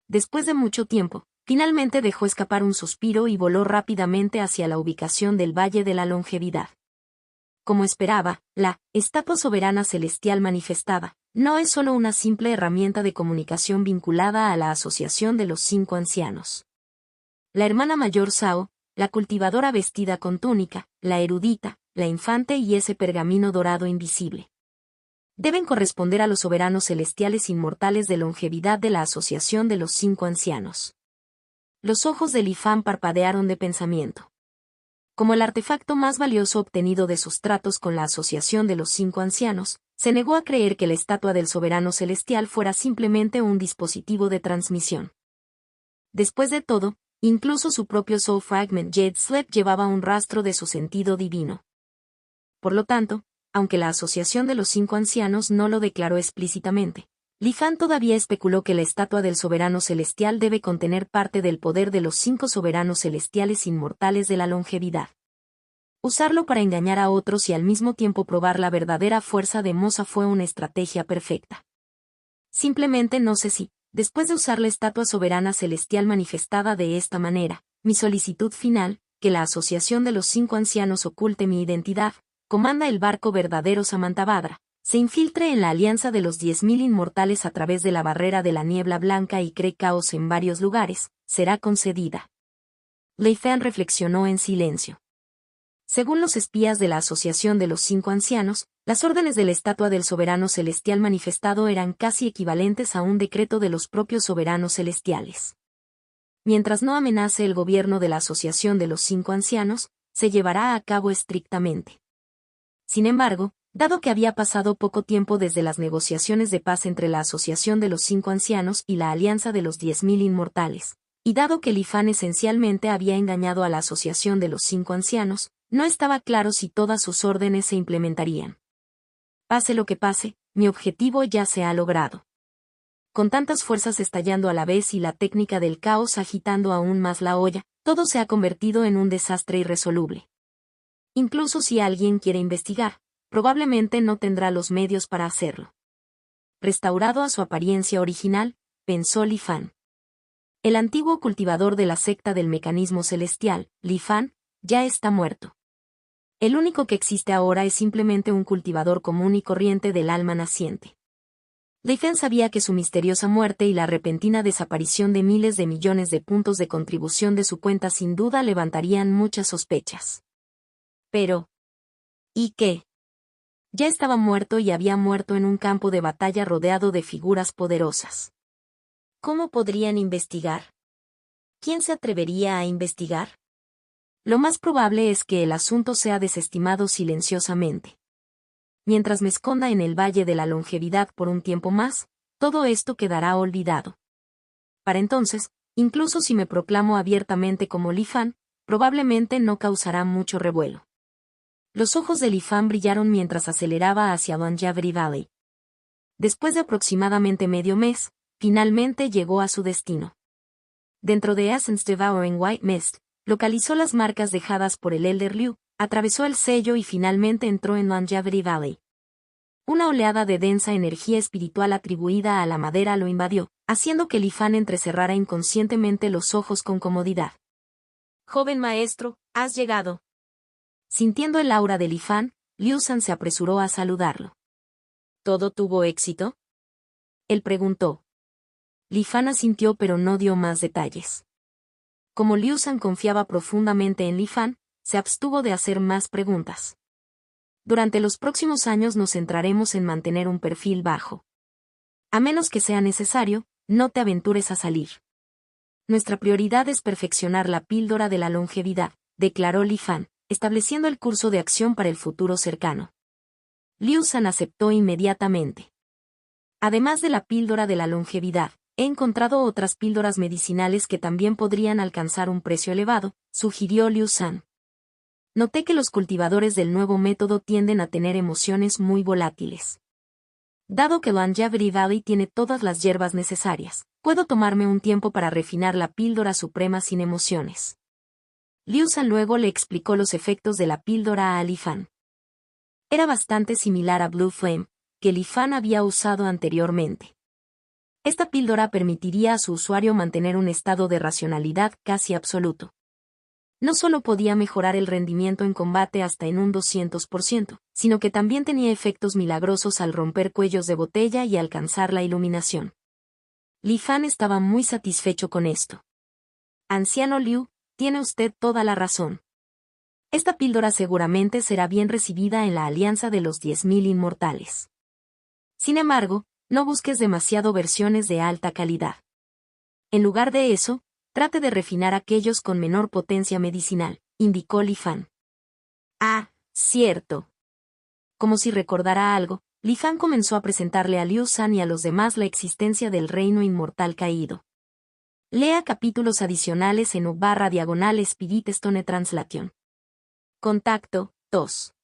Después de mucho tiempo, finalmente dejó escapar un suspiro y voló rápidamente hacia la ubicación del Valle de la Longevidad. Como esperaba, la estatua soberana celestial manifestada no es solo una simple herramienta de comunicación vinculada a la asociación de los 5 ancianos. La hermana mayor Sao, la cultivadora vestida con túnica, la erudita, la infante y ese pergamino dorado invisible. Deben corresponder a los soberanos celestiales inmortales de longevidad de la asociación de los 5 ancianos. Los ojos de Li Fan parpadearon de pensamiento. Como el artefacto más valioso obtenido de sus tratos con la asociación de los 5 ancianos, se negó a creer que la estatua del soberano celestial fuera simplemente un dispositivo de transmisión. Después de todo, incluso su propio Soul Fragment Jade Slep llevaba un rastro de su sentido divino. Por lo tanto, aunque la asociación de los 5 ancianos no lo declaró explícitamente, Li Fan todavía especuló que la estatua del soberano celestial debe contener parte del poder de los 5 soberanos celestiales inmortales de la longevidad. Usarlo para engañar a otros y al mismo tiempo probar la verdadera fuerza de Moza fue una estrategia perfecta. Simplemente no sé si, después de usar la estatua soberana celestial manifestada de esta manera, mi solicitud final, que la asociación de los 5 ancianos oculte mi identidad, comanda el barco verdadero Samantabhadra, se infiltre en la alianza de los 10.000 inmortales a través de la barrera de la niebla blanca y cree caos en varios lugares, será concedida. Li Fan reflexionó en silencio. Según los espías de la Asociación de los 5 Ancianos, las órdenes de la estatua del soberano celestial manifestado eran casi equivalentes a un decreto de los propios soberanos celestiales. Mientras no amenace el gobierno de la Asociación de los 5 Ancianos, se llevará a cabo estrictamente. Sin embargo, dado que había pasado poco tiempo desde las negociaciones de paz entre la Asociación de los 5 Ancianos y la Alianza de los 10.000 Inmortales, y dado que Li Fan esencialmente había engañado a la Asociación de los 5 Ancianos, no estaba claro si todas sus órdenes se implementarían. Pase lo que pase, mi objetivo ya se ha logrado. Con tantas fuerzas estallando a la vez y la técnica del caos agitando aún más la olla, todo se ha convertido en un desastre irresoluble. Incluso si alguien quiere investigar, probablemente no tendrá los medios para hacerlo. Restaurado a su apariencia original, pensó Li Fan. El antiguo cultivador de la secta del mecanismo celestial, Li Fan, ya está muerto. El único que existe ahora es simplemente un cultivador común y corriente del alma naciente. Li Fan sabía que su misteriosa muerte y la repentina desaparición de miles de millones de puntos de contribución de su cuenta sin duda levantarían muchas sospechas. Pero, ¿y qué? Ya estaba muerto y había muerto en un campo de batalla rodeado de figuras poderosas. ¿Cómo podrían investigar? ¿Quién se atrevería a investigar? Lo más probable es que el asunto sea desestimado silenciosamente. Mientras me esconda en el Valle de la Longevidad por un tiempo más, todo esto quedará olvidado. Para entonces, incluso si me proclamo abiertamente como Li Fan, probablemente no causará mucho revuelo. Los ojos de Li Fan brillaron mientras aceleraba hacia Longevity Valley. Después de aproximadamente medio mes, finalmente llegó a su destino. Dentro de Essence Devouring White Mist, localizó las marcas dejadas por el Elder Liu, atravesó el sello y finalmente entró en Longevity Valley. Una oleada de densa energía espiritual atribuida a la madera lo invadió, haciendo que Li Fan entrecerrara inconscientemente los ojos con comodidad. «Joven maestro, has llegado». Sintiendo el aura de Li Fan, Liu San se apresuró a saludarlo. ¿Todo tuvo éxito?, él preguntó. Li Fan asintió pero no dio más detalles. Como Liu San confiaba profundamente en Li Fan, se abstuvo de hacer más preguntas. Durante los próximos años nos centraremos en mantener un perfil bajo. A menos que sea necesario, no te aventures a salir. Nuestra prioridad es perfeccionar la píldora de la longevidad, declaró Li Fan, estableciendo el curso de acción para el futuro cercano. Liu San aceptó inmediatamente. Además de la píldora de la longevidad, he encontrado otras píldoras medicinales que también podrían alcanzar un precio elevado, sugirió Liu San. Noté que los cultivadores del nuevo método tienden a tener emociones muy volátiles. Dado que Longevity Valley tiene todas las hierbas necesarias, puedo tomarme un tiempo para refinar la píldora suprema sin emociones. Liu San luego le explicó los efectos de la píldora a Li Fan. Era bastante similar a Blue Flame, que Li Fan había usado anteriormente. Esta píldora permitiría a su usuario mantener un estado de racionalidad casi absoluto. No solo podía mejorar el rendimiento en combate hasta en un 200%, sino que también tenía efectos milagrosos al romper cuellos de botella y alcanzar la iluminación. Li Fan estaba muy satisfecho con esto. Anciano Liu, tiene usted toda la razón. Esta píldora seguramente será bien recibida en la Alianza de los 10.000 Inmortales. Sin embargo, no busques demasiado versiones de alta calidad. En lugar de eso, trate de refinar aquellos con menor potencia medicinal, indicó Li Fan. Ah, cierto. Como si recordara algo, Li Fan comenzó a presentarle a Liu San y a los demás la existencia del reino inmortal caído. Lea capítulos adicionales en u/Spirit Stone Translation. Contacto, 2.